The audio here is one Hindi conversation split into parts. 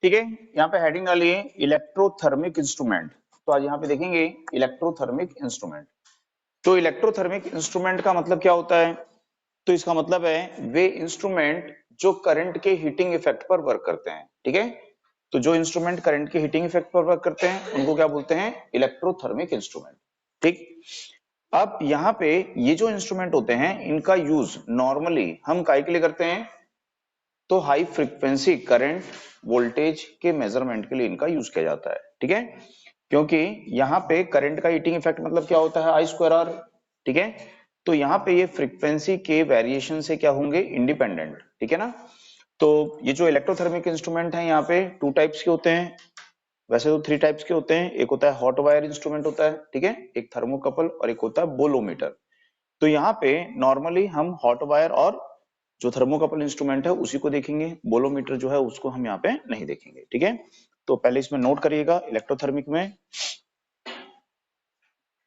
ठीक है, यहाँ पे हेडिंग डाली है इलेक्ट्रोथर्मिक इंस्ट्रूमेंट। तो आज यहाँ पे देखेंगे इलेक्ट्रोथर्मिक इंस्ट्रूमेंट। तो इलेक्ट्रोथर्मिक इंस्ट्रूमेंट का मतलब क्या होता है? तो इसका मतलब है वे इंस्ट्रूमेंट जो करंट के हीटिंग इफेक्ट पर वर्क करते हैं। ठीक है, तो जो इंस्ट्रूमेंट करंट के हीटिंग इफेक्ट पर वर्क करते हैं उनको क्या बोलते हैं? इलेक्ट्रोथर्मिक इंस्ट्रूमेंट। ठीक, अब यहाँ पे ये जो इंस्ट्रूमेंट होते हैं इनका यूज नॉर्मली हम काय के लिए करते हैं? तो हाई फ्रीक्वेंसी करंट वोल्टेज के मेजरमेंट के लिए इनका यूज किया जाता है। ठीक है, क्योंकि यहाँ पे करंट का हीटिंग इफेक्ट मतलब क्या होता है? आई स्क्वायर आर। ठीक है, तो यहाँ पे ये फ्रीक्वेंसी के वेरिएशन से क्या होंगे? इंडिपेंडेंट। ठीक है ना। तो ये जो इलेक्ट्रोथर्मिक इंस्ट्रूमेंट है यहाँ पे टू टाइप्स के होते हैं। वैसे तो थ्री टाइप्स के होते हैं। एक होता है हॉट वायर इंस्ट्रूमेंट होता है, ठीक है, एक थर्मोकपल और एक होता है बोलोमीटर। तो यहाँ पे नॉर्मली हम हॉट वायर और जो थर्मोकपल इंस्ट्रूमेंट है उसी को देखेंगे, बोलोमीटर जो है उसको हम यहाँ पे नहीं देखेंगे। ठीक है, तो पहले इसमें नोट करिएगा इलेक्ट्रोथर्मिक में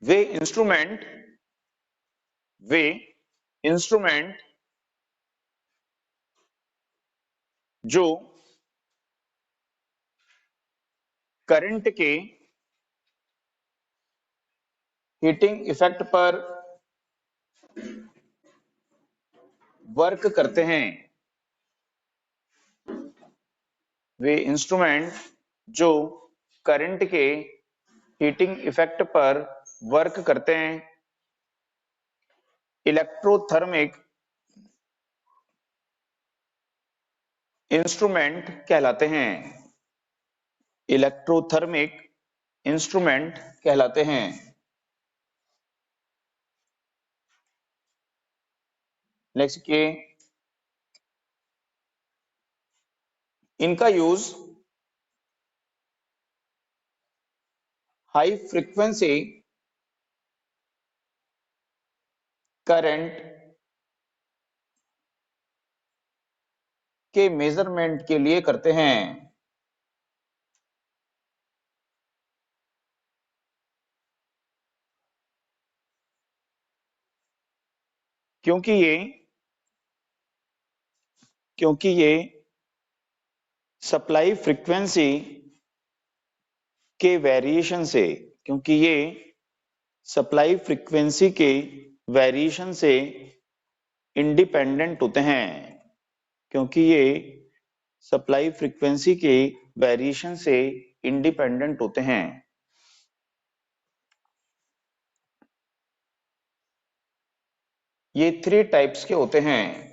वे इंस्ट्रूमेंट जो करंट के हीटिंग इफेक्ट पर वर्क करते हैं। वे इंस्ट्रूमेंट जो करंट के हीटिंग इफेक्ट पर वर्क करते हैं इलेक्ट्रोथर्मिक इंस्ट्रूमेंट कहलाते हैं। इलेक्ट्रोथर्मिक इंस्ट्रूमेंट कहलाते हैं। नेक्स्ट के इनका यूज हाई फ्रीक्वेंसी करंट के मेजरमेंट के लिए करते हैं। क्योंकि ये सप्लाई फ्रीक्वेंसी के वेरिएशन से, क्योंकि ये सप्लाई फ्रीक्वेंसी के वेरिएशन से इंडिपेंडेंट होते हैं। क्योंकि ये सप्लाई फ्रीक्वेंसी के वेरिएशन से इंडिपेंडेंट होते हैं। ये थ्री टाइप्स के होते हैं।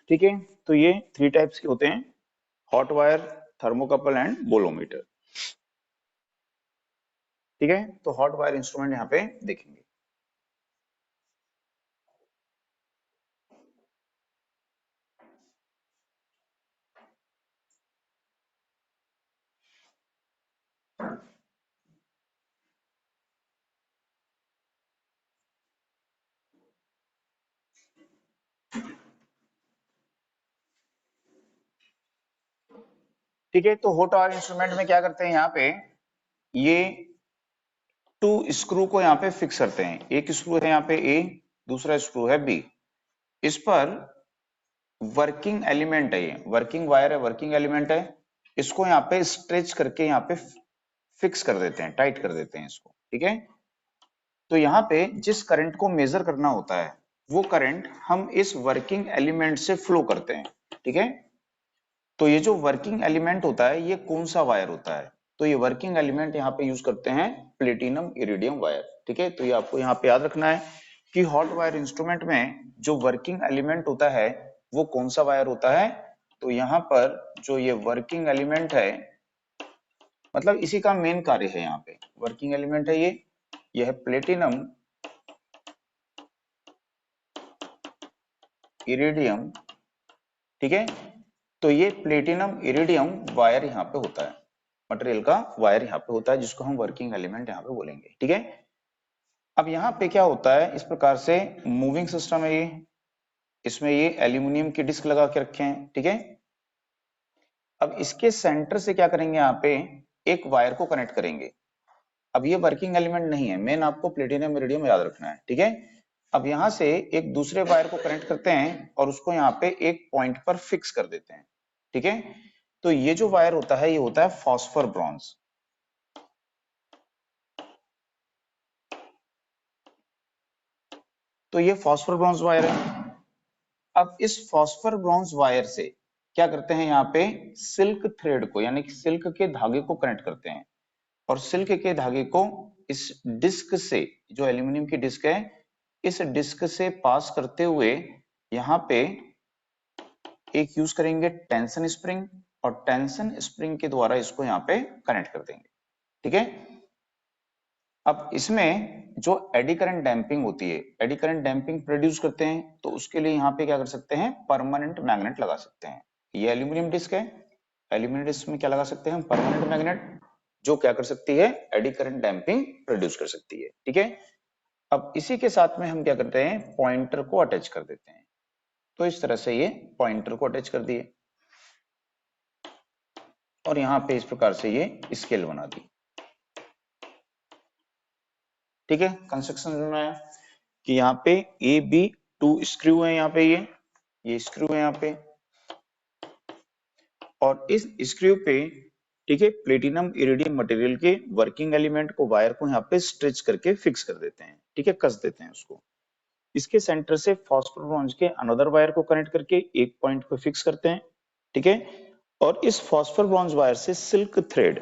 ठीक है, तो ये थ्री टाइप्स के होते हैं, hot wire, thermocouple and bolometer. ठीक है, तो हॉट वायर इंस्ट्रूमेंट यहाँ पे देखेंगे। ठीक है, तो हॉट वायर इंस्ट्रूमेंट में क्या करते हैं? यहाँ पे ये टू स्क्रू को यहाँ पे फिक्स करते हैं। एक स्क्रू है यहाँ पे ए, दूसरा स्क्रू है बी। इस पर वर्किंग एलिमेंट है, ये वर्किंग वायर है, वर्किंग एलिमेंट है। इसको यहाँ पे स्ट्रेच करके यहाँ पे फिक्स कर देते हैं, टाइट कर देते हैं इसको। ठीक है, तो यहाँ पे जिस करंट को मेजर करना होता है वो करंट हम इस वर्किंग एलिमेंट से फ्लो करते हैं। ठीक है, तो ये जो वर्किंग एलिमेंट होता है ये कौन सा वायर होता है? तो ये वर्किंग एलिमेंट यहाँ पे यूज करते हैं प्लेटिनम इरिडियम वायर। ठीक है, तो ये आपको यहाँ पे याद रखना है कि हॉट वायर इंस्ट्रूमेंट में जो वर्किंग एलिमेंट होता है वो कौन सा वायर होता है? तो यहाँ पर जो ये वर्किंग एलिमेंट है, मतलब इसी का मेन कार्य है, यहाँ पे वर्किंग एलिमेंट है ये है प्लेटिनम इरिडियम। ठीक है, तो ये प्लेटिनम इरिडियम वायर यहाँ पे होता है। मटेरियल का वायर यहाँ पे होता है, जिसको हम वर्किंग एलिमेंट यहाँ पे बोलेंगे। ठीक है, अब यहाँ पे क्या होता है, इस प्रकार से मूविंग सिस्टम है ये, इसमें ये एल्यूमिनियम की डिस्क लगा के रखे हैं। ठीक है, अब इसके सेंटर से क्या करेंगे, यहाँ पे एक वायर को कनेक्ट करेंगे। अब ये वर्किंग एलिमेंट नहीं है, मेन आपको प्लेटिनम इरिडियम याद रखना है। ठीक है, अब यहाँ से एक दूसरे वायर को कनेक्ट करते हैं और उसको यहाँ पे एक पॉइंट पर फिक्स कर देते हैं। ठीक है, तो ये जो वायर होता है, ये होता है फॉस्फर ब्रॉन्ज। तो ये फॉस्फर ब्रॉन्ज वायर है। अब इस फॉस्फर ब्रॉन्ज वायर से क्या करते हैं, यहाँ पे सिल्क थ्रेड को, यानी कि सिल्क के धागे को कनेक्ट करते हैं, और सिल्क के धागे को इस डिस्क से, जो एल्यूमिनियम की डिस्क है, इस डिस्क से पास करते हुए यहाँ पे एक यूज करेंगे टेंशन स्प्रिंग, और टेंशन स्प्रिंग के द्वारा इसको यहाँ पे कनेक्ट कर देंगे। ठीक है, अब इसमें जो एडी करंट डैम्पिंग होती है, एडी करंट डैम्पिंग प्रोड्यूस करते हैं, तो उसके लिए यहाँ पे क्या कर सकते हैं, परमानेंट मैग्नेट लगा सकते हैं। ये एल्यूमिनियम डिस्क है, एल्यूमिनियम डिस्क में क्या लगा सकते हैं हम, परमानेंट मैग्नेट, जो क्या कर सकती है, एडी करंट डैम्पिंग प्रोड्यूस कर सकती है। ठीक है, अब इसी के साथ में हम क्या करते हैं, पॉइंटर को अटैच कर देते हैं। तो इस तरह से ये पॉइंटर को अटैच कर दिए, और यहाँ पे इस प्रकार से ये स्केल बना दी। ठीक है, कंस्ट्रक्शन में आया कि यहाँ पे ए बी टू स्क्रू है, यहाँ पे ये स्क्रू है यहाँ पे, और इस स्क्रू पे, ठीक है, प्लेटिनम इरिडियम मटेरियल के वर्किंग एलिमेंट को, वायर को यहाँ पे स्ट्रेच करके फिक्स कर देते हैं। ठीक है, कस देते हैं उसको। इसके सेंटर से फॉस्फर ब्रॉन्ज के अनदर वायर को कनेक्ट करके एक पॉइंट पे फिक्स करते हैं। ठीक है, और इस फॉस्फर ब्रॉन्ज वायर से सिल्क थ्रेड,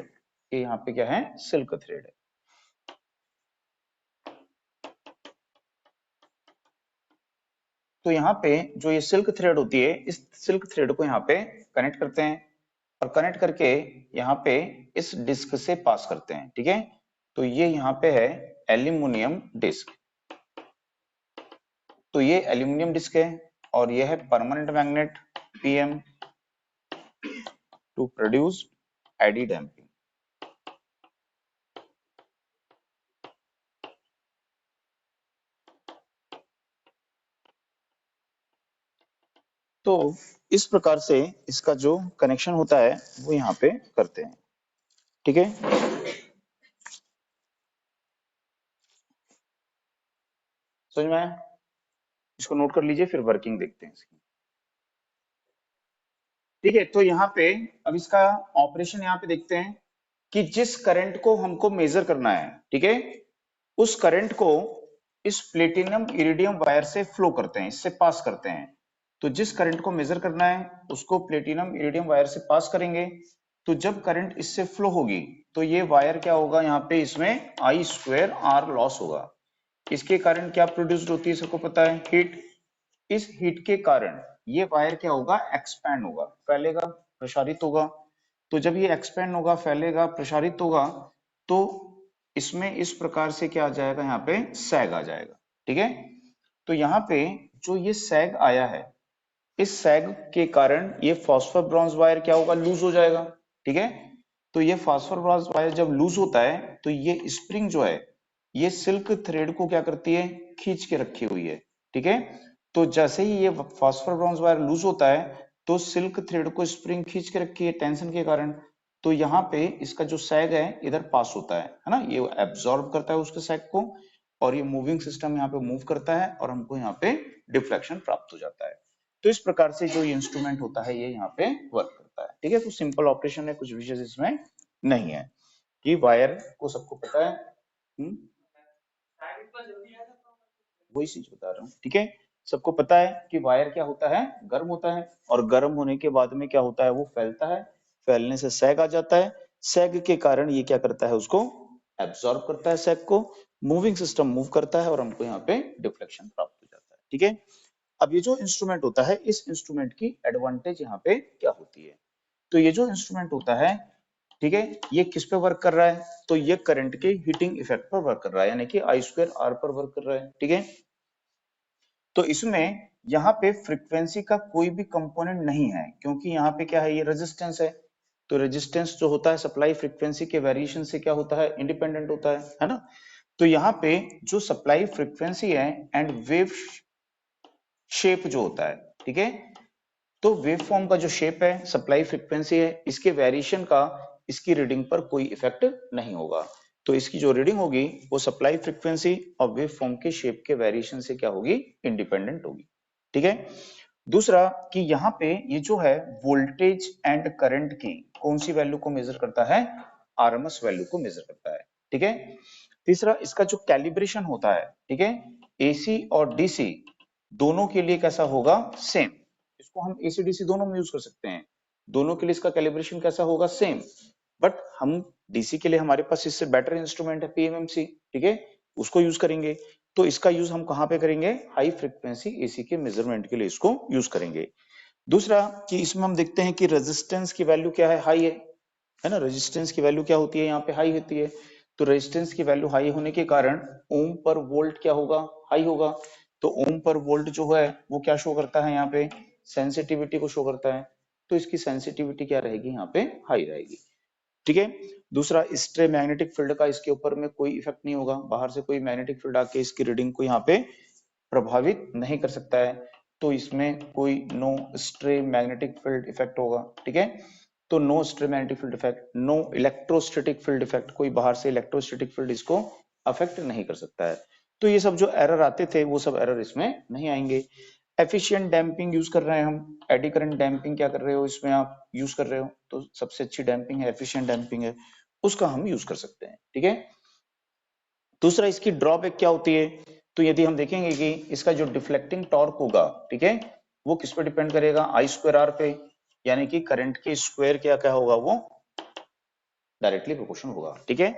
ये यहाँ पे क्या है, सिल्क थ्रेड है। तो यहाँ पे जो ये सिल्क थ्रेड होती है, इस सिल्क थ्रेड को यहाँ पे कनेक्ट करते हैं, और कनेक्ट करके यहाँ पे इस डिस्क से पास करते हैं। ठीक है, तो ये यहाँ पे है एल्यूमिनियम डिस्क। तो ये एल्यूमिनियम डिस्क है, और यह है permanent magnet PM to produce eddy damping. तो इस प्रकार से इसका जो कनेक्शन होता है वो यहाँ पे करते हैं। ठीक है, समझ में आया? इसको नोट कर लीजिए, फिर वर्किंग देखते हैं इसकी। ठीक है, तो यहाँ पे अब इसका ऑपरेशन यहाँ पे देखते हैं कि जिस करंट को हमको मेजर करना है, ठीक है, उस करंट को इस प्लेटिनम इरिडियम वायर से फ्लो करते हैं, इससे पास करते हैं। तो जिस करंट को मेजर करना है उसको प्लेटिनम इरिडियम वायर से पास करेंगे। तो जब करंट इससे फ्लो होगी तो ये वायर क्या होगा, यहाँ पे इसमें आई स्क्वायर आर लॉस होगा। इसके कारण क्या प्रोड्यूस्ड होती है, सबको पता है, हीट। इस हीट के कारण ये वायर क्या होगा, एक्सपैंड होगा, फैलेगा, प्रसारित होगा। तो जब ये एक्सपैंड होगा, फैलेगा, प्रसारित होगा, तो इसमें इस प्रकार से क्या आ जाएगा, यहाँ पे सैग आ जाएगा। ठीक है, तो यहाँ पे जो ये सैग आया है, इस सैग के कारण ये फॉस्फर ब्रॉन्ज वायर क्या होगा, लूज हो जाएगा। ठीक है, तो ये फॉस्फर ब्रॉन्ज वायर जब लूज होता है तो ये स्प्रिंग जो है, ये सिल्क थ्रेड को क्या करती है, खींच के रखी हुई है। ठीक है, तो जैसे ही ये फॉस्फर ब्रॉन्ज वायर लूज होता है तो सिल्क थ्रेड को स्प्रिंग खींच के रखी है टेंशन के कारण। तो यहाँ पे इसका जो सैग है इधर पास होता है ना, ये एब्जॉर्ब करता है उसके सैग को, और ये मूविंग सिस्टम यहाँ पे मूव करता है, और हमको यहाँ पे डिफ्लेक्शन प्राप्त हो जाता है। तो इस प्रकार से जो इंस्ट्रूमेंट होता है ये यहाँ पे वर्क करता है। ठीक है, तो सिंपल ऑपरेशन है, कुछ विशेष इसमें नहीं है, कि वायर को सबको पता है। वही चीज बता रहा हूँ। ठीक है, सबको पता है कि वायर क्या होता है, गर्म होता है, और गर्म होने के बाद में क्या होता है, वो फैलता है, फैलने से सैग आ जाता है, सैग के कारण ये क्या करता है, उसको एब्जॉर्ब करता है, सैग को, मूविंग सिस्टम मूव करता है, और हमको यहाँ पे डिफ्लेक्शन प्राप्त हो जाता है। ठीक है, अब ये जो इंस्ट्रूमेंट होता है, इस इंस्ट्रूमेंट की एडवांटेज यहाँ पे क्या होती है, तो ये जो इंस्ट्रूमेंट होता है, ठीक है, ये किस पे वर्क कर रहा है, तो ये करंट के हीटिंग इफेक्ट पर वर्क कर रहा है, यानी कि आई स्क्वायर आर पर वर्क कर रहा है। ठीक है, तो इसमें यहाँ पे फ्रीक्वेंसी का कोई भी कंपोनेंट नहीं है, क्योंकि यहाँ पे क्या है, ये रेजिस्टेंस है। तो रेजिस्टेंस जो होता है सप्लाई फ्रीक्वेंसी के वेरिएशन से क्या होता है, इंडिपेंडेंट होता है ना। तो यहाँ पे जो सप्लाई फ्रीक्वेंसी है एंड वेव शेप जो होता है, ठीक है, तो वेव फॉर्म का जो शेप है, सप्लाई फ्रीक्वेंसी है, इसके वेरिएशन का इसकी रीडिंग पर कोई इफेक्ट नहीं होगा। तो इसकी जो रीडिंग होगी वो सप्लाई फ्रीक्वेंसी और वेव फॉर्म के शेप के वेरिएशन से क्या होगी, इंडिपेंडेंट होगी, ठीक है। दूसरा कि यहाँ पे ये जो है वोल्टेज एंड करंट की कौन सी वैल्यू को मेजर करता है, आरएमएस वैल्यू को मेजर करता है, ठीक है। तीसरा इसका जो कैलिब्रेशन होता है, ठीक है, एसी और डीसी दोनों के लिए कैसा होगा, सेम। इसको हम एसी डीसी दोनों में यूज कर सकते हैं, दोनों के लिए इसका कैलिब्रेशन कैसा होगा, सेम। बट हम डीसी के लिए हमारे पास इससे बेटर इंस्ट्रूमेंट है पीएमएमसी, ठीक है, उसको यूज करेंगे। तो इसका यूज हम कहां पे करेंगे, हाई फ्रीक्वेंसी एसी के मेजरमेंट के लिए इसको यूज करेंगे। दूसरा कि इसमें हम देखते हैं कि रेजिस्टेंस की वैल्यू क्या है, हाई है ना, रेजिस्टेंस की वैल्यू क्या होती है, यहाँ पे हाई होती है। तो रेजिस्टेंस की वैल्यू हाई होने के कारण ओम पर वोल्ट क्या होगा, हाई होगा। तो ओम पर वोल्ट जो है वो क्या शो करता है, यहाँ पे सेंसिटिविटी को शो करता है। तो इसकी सेंसिटिविटी क्या रहेगी, यहाँ पे हाई रहेगी, ठीक है। दूसरा स्ट्रे मैग्नेटिक फील्ड का इसके ऊपर में कोई इफेक्ट नहीं होगा, बाहर से कोई मैग्नेटिक फील्ड आके इसकी रीडिंग को यहाँ पे प्रभावित नहीं कर सकता है। तो इसमें कोई no stray magnetic field effect होगा, ठीक है। तो no stray magnetic field effect, no electrostatic field effect, कोई बाहर से इलेक्ट्रोस्टैटिक फील्ड इसको अफेक्ट नहीं कर सकता है। तो ये सब जो एरर आते थे वो सब एरर इसमें नहीं आएंगे। एफिशिएंट डैम्पिंग यूज कर रहे हैं हम, एडी करंट डैम्पिंग क्या कर रहे हो इसमें आप यूज कर रहे हो, तो सबसे अच्छी डैम्पिंग है एफिशिएंट डैम्पिंग है, उसका हम यूज कर सकते हैं, ठीक है। दूसरा इसकी ड्रॉबैक क्या होती है, तो यदि हम देखेंगे कि इसका जो डिफ्लेक्टिंग टॉर्क होगा, ठीक है, वो किस पे डिपेंड करेगा, आई स्क्वायर आर पे, यानी कि करंट के स्क्वायर क्या क्या होगा, वो डायरेक्टली प्रोपोर्शनल होगा, ठीक है।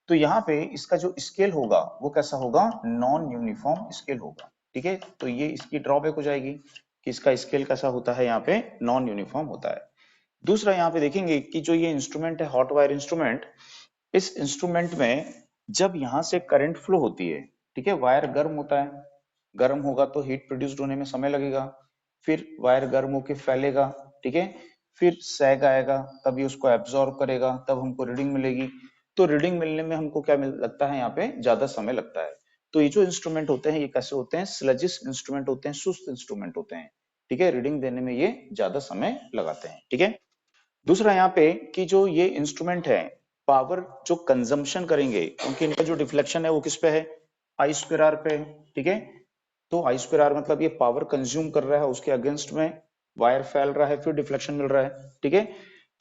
तो यहाँ पे इसका जो स्केल होगा वो कैसा होगा, नॉन यूनिफॉर्म स्केल होगा, ठीक है। तो ये इसकी ड्रॉबैक हो जाएगी कि इसका स्केल कैसा होता है, यहाँ पे नॉन यूनिफॉर्म होता है। दूसरा यहाँ पे देखेंगे कि जो ये इंस्ट्रूमेंट है हॉट वायर इंस्ट्रूमेंट, इस इंस्ट्रूमेंट में जब यहाँ से करंट फ्लो होती है, ठीक है, वायर गर्म होता है, गर्म होगा तो हीट प्रोड्यूस्ड होने में समय लगेगा, फिर वायर गर्म होके फैलेगा, ठीक है, फिर सैग आएगा, तभी उसको एब्जॉर्ब करेगा, तब हमको रीडिंग मिलेगी। तो रीडिंग मिलने में हमको क्या मिल लगता है, यहाँ पे ज्यादा समय लगता है। तो ये जो इंस्ट्रूमेंट होते हैं ये कैसे होते हैं, स्लजिश इंस्ट्रूमेंट होते हैं, सुस्त इंस्ट्रूमेंट होते हैं, ठीक है, रीडिंग देने में ये ज्यादा समय लगाते हैं, ठीक है। दूसरा यहाँ पे कि जो ये इंस्ट्रूमेंट है पावर जो कंजम्पशन करेंगे, क्योंकि इनका जो डिफ्लेक्शन है वो किस पे है, आई स्क्वायर आर पे, ठीक है। तो आई स्क्वायर आर मतलब ये पावर कंज्यूम कर रहा है, उसके अगेंस्ट में वायर फैल रहा है, फिर डिफ्लेक्शन मिल रहा है, ठीक है।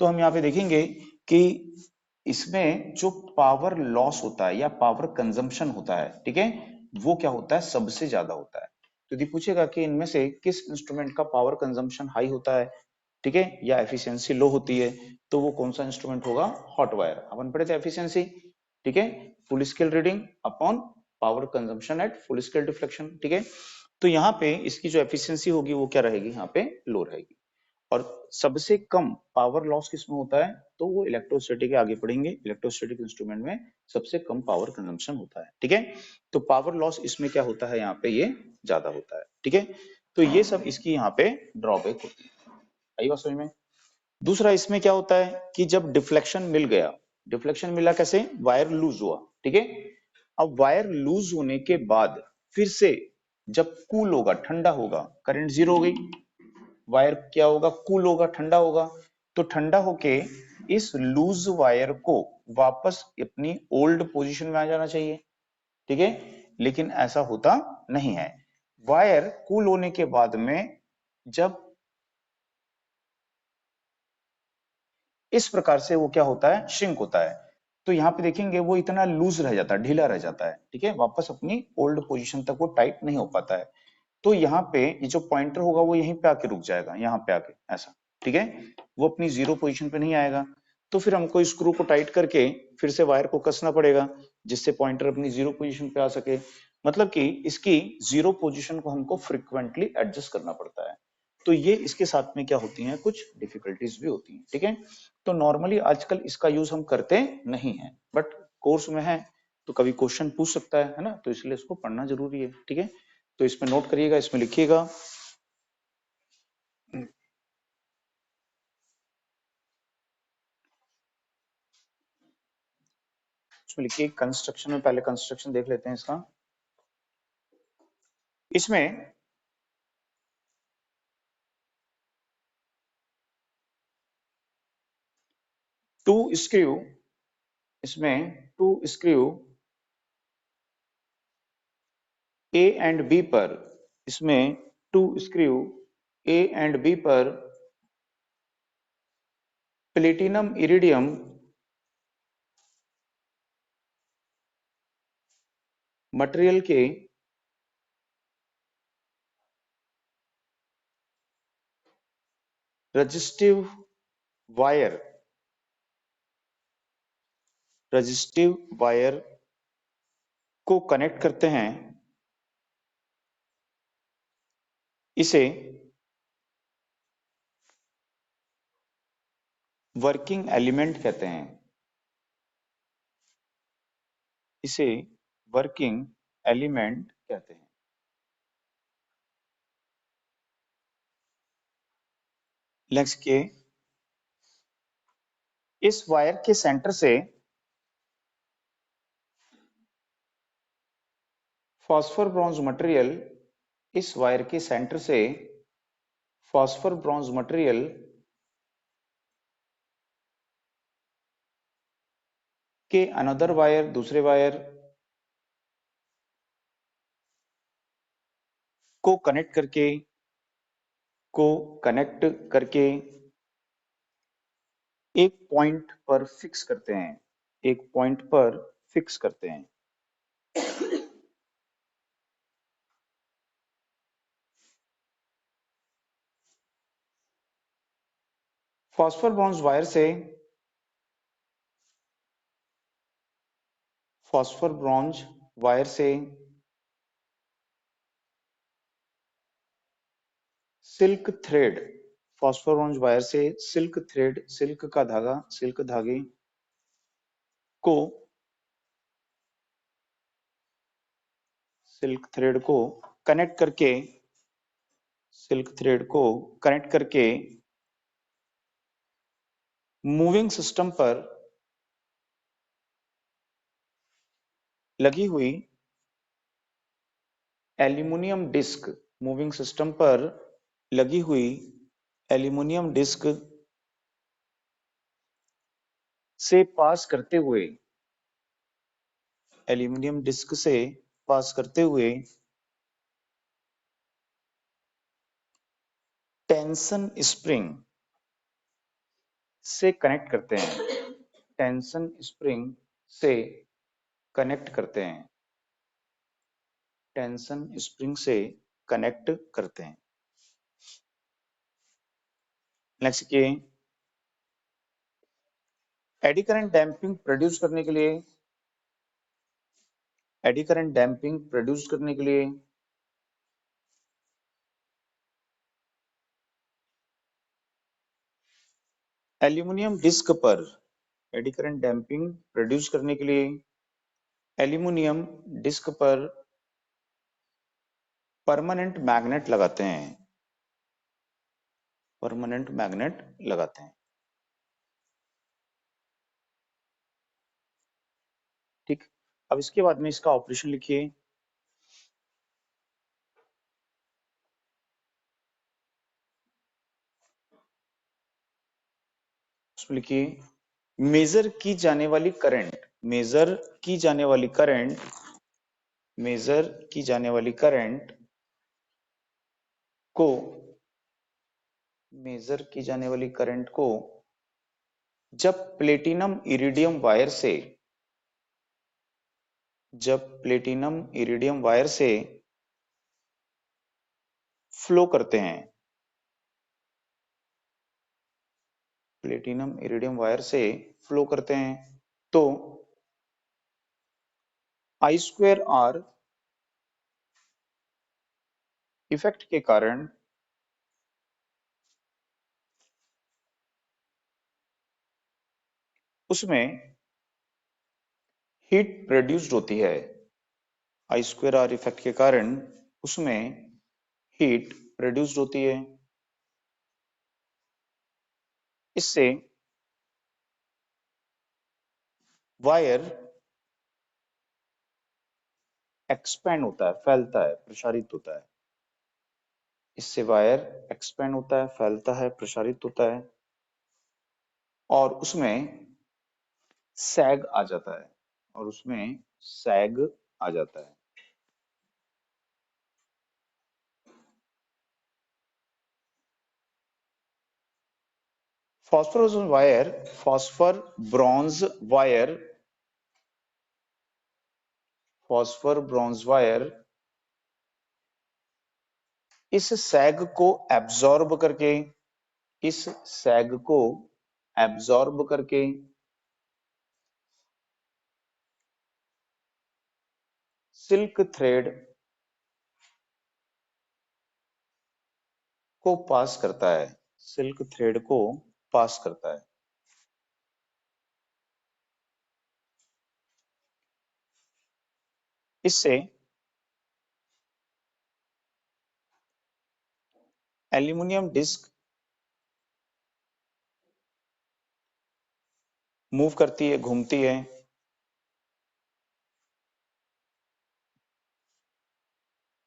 तो हम यहाँ पे देखेंगे कि इसमें जो पावर लॉस होता है या पावर कंजम्पशन होता है, ठीक है, वो क्या होता है, सबसे ज्यादा होता है। तो यदि पूछेगा कि इनमें से किस इंस्ट्रूमेंट का पावर कंजम्पशन हाई होता है, ठीक है, या एफिशिएंसी लो होती है, तो वो कौन सा इंस्ट्रूमेंट होगा, हॉट वायर। अपन पढ़े थे एफिशिएंसी, ठीक है, full scale reading upon power consumption at full scale deflection, ठीक है। तो यहाँ पे इसकी जो एफिशिएंसी होगी वो क्या रहेगी, यहाँ पे लो रहेगी। और सबसे कम पावर लॉस किसमें होता है, तो वो इलेक्ट्रोस्टैटिक के आगे पढ़ेंगे, इलेक्ट्रोस्टैटिक इंस्ट्रूमेंट में सबसे कम पावर कंजम्पशन होता है, ठीक है। तो पावर लॉस इसमें क्या होता है, यहाँ पे ये ज्यादा होता है, ठीक है। तो ये सब इसकी यहाँ पे ड्रॉबैक होती है, आई बात समझ में। दूसरा इसमें क्या होता है कि जब डिफ्लेक्शन मिल गया, डिफ्लेक्शन मिला कैसे, वायर लूज हुआ, ठीक है। अब वायर लूज होने के बाद फिर से जब कूल होगा, ठंडा होगा, करंट जीरो हो गई, वायर क्या होगा, कूल होगा, ठंडा होगा। तो ठंडा होके इस लूज वायर को वापस अपनी ओल्ड पोजीशन में आ जाना चाहिए, ठीक है, लेकिन ऐसा होता नहीं है। वायर कूल होने के बाद में जब इस प्रकार से वो क्या होता है, श्रिंक होता है। तो यहाँ पे देखेंगे वो इतना लूज रह जाता है, ढीला रह जाता है, ठीक है, वापस अपनी ओल्ड पोजीशन तक वो टाइट नहीं हो पाता है। तो यहाँ पे ये जो पॉइंटर होगा वो यहीं पे आके रुक जाएगा, यहाँ पे आके ऐसा, ठीक है, वो अपनी जीरो पोजीशन पे नहीं आएगा। तो फिर हमको स्क्रू को टाइट करके फिर से वायर को कसना पड़ेगा, जिससे पॉइंटर अपनी जीरो पोजीशन पे आ सके। मतलब कि इसकी जीरो पोजीशन को हमको फ्रिक्वेंटली एडजस्ट करना पड़ता है। तो ये इसके साथ में क्या होती हैं, कुछ डिफिकल्टीज भी होती हैं, ठीक है। तो नॉर्मली आजकल इसका यूज हम करते नहीं है, बट कोर्स में है तो कभी क्वेश्चन पूछ सकता है ना, तो इसलिए इसको पढ़ना जरूरी है, ठीक है। तो इसमें नोट करिएगा, इसमें लिखिएगा। उसमें लिखिए कंस्ट्रक्शन में, पहले कंस्ट्रक्शन देख लेते हैं इसका। इसमें टू स्क्रू, इसमें two screw A and B पर, इसमें two screw A and B पर प्लेटिनम इरिडियम मटेरियल के रजिस्टिव वायर, रजिस्टिव वायर को कनेक्ट करते हैं, इसे वर्किंग एलिमेंट कहते हैं, इसे वर्किंग एलिमेंट कहते हैं। नेक्स्ट के, इस वायर के सेंटर से फॉस्फर ब्रॉन्ज मटेरियल, इस वायर के सेंटर से फॉस्फर ब्रॉन्ज मटेरियल के अनदर वायर, दूसरे वायर को कनेक्ट करके, को कनेक्ट करके एक पॉइंट पर फिक्स करते हैं, एक पॉइंट पर फिक्स करते हैं। फॉस्फर ब्रॉन्ज वायर से, फॉस्फर ब्रॉन्ज वायर से silk thread, phosphor bronze wire से सिल्क थ्रेड, सिल्क का धागा, सिल्क धागे को, सिल्क थ्रेड को कनेक्ट करके, सिल्क थ्रेड को कनेक्ट करके मूविंग सिस्टम पर लगी हुई एल्यूमिनियम डिस्क, मूविंग सिस्टम पर लगी हुई एल्यूमिनियम डिस्क से पास करते हुए, एल्यूमिनियम डिस्क से पास करते हुए टेंशन स्प्रिंग से कनेक्ट करते हैं, टेंशन स्प्रिंग से कनेक्ट करते हैं, टेंशन स्प्रिंग से कनेक्ट करते हैं। नेक्स्ट के, एडी करंट डैम्पिंग प्रोड्यूस करने के लिए, एडी करंट डैम्पिंग प्रोड्यूस करने के लिए एल्यूमिनियम डिस्क पर, एडी करंट डैम्पिंग प्रोड्यूस करने के लिए एल्यूमिनियम डिस्क पर परमानेंट मैग्नेट लगाते हैं, परमानेंट मैग्नेट लगाते हैं। ठीक, अब इसके बाद में इसका ऑपरेशन लिखिए। उसमें लिखिए मेजर की जाने वाली करंट, मेजर की जाने वाली करंट, मेजर की जाने वाली करंट को, मेजर की जाने वाली करंट को जब प्लेटिनम इरिडियम वायर से, जब प्लेटिनम इरिडियम वायर से फ्लो करते हैं, प्लेटिनम इरिडियम वायर से फ्लो करते हैं, तो आई स्क्वायर आर इफेक्ट के कारण उसमें हीट प्रोड्यूस्ड होती है, आई स्क्वायर आर इफेक्ट के कारण उसमें हीट प्रोड्यूस्ड होती है। इससे वायर एक्सपैंड होता है, फैलता है, प्रसारित होता है। इससे वायर एक्सपैंड होता है, फैलता है, प्रसारित होता है और उसमें सैग आ जाता है, और उसमें सैग आ जाता है। Phosphorus wire, phosphor bronze wire, phosphor bronze wire इस सैग को एब्जॉर्ब करके, इस सैग को एब्जॉर्ब करके सिल्क थ्रेड को पास करता है, सिल्क थ्रेड को पास करता है। इससे एल्यूमिनियम डिस्क मूव करती है, घूमती है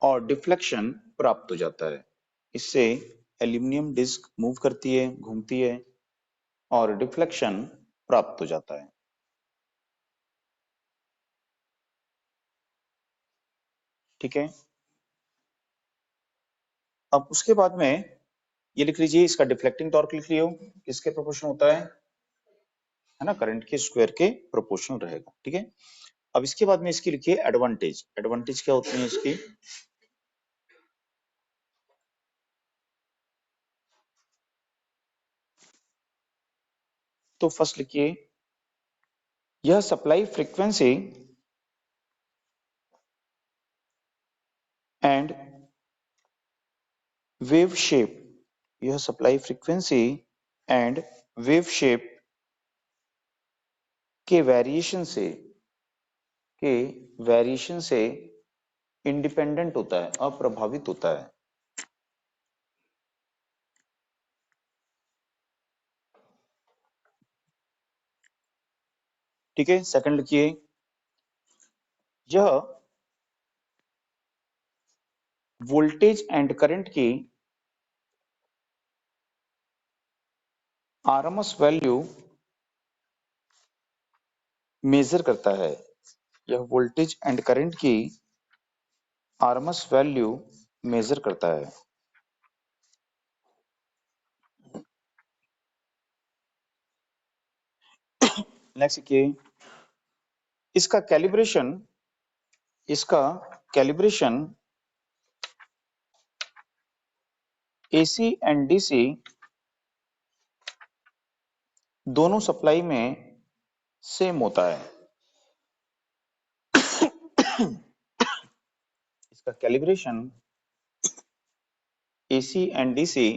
और डिफ्लेक्शन प्राप्त हो जाता है। इससे एल्यूमिनियम डिस्क मूव करती है, घूमती है और डिफ्लेक्शन प्राप्त हो जाता है। ठीक है, अब उसके बाद में ये लिख लीजिए, इसका डिफ्लेक्टिंग टॉर्क लिख लियो, किसके प्रोपोर्शनल होता है ना, करंट के स्क्वायर के प्रोपोर्शनल रहेगा। ठीक है, अब इसके बाद में इसकी लिखिए एडवांटेज। एडवांटेज क्या होती है इसकी? तो फर्स्ट लिखिए, यह supply frequency and wave shape, यह supply frequency and wave shape के वेरिएशन से, के वेरिएशन से इंडिपेंडेंट होता है, अप्रभावित होता है। ठीक है, सेकंड लिखिए, यह वोल्टेज एंड करंट की आरएमएस वैल्यू मेजर करता है, यह वोल्टेज एंड करंट की आरएमएस वैल्यू मेजर करता है। नेक्स्ट देखिए, इसका कैलिब्रेशन, इसका कैलिब्रेशन एसी एंड डीसी दोनों सप्लाई में सेम होता है। इसका कैलिब्रेशन एसी एंड डीसी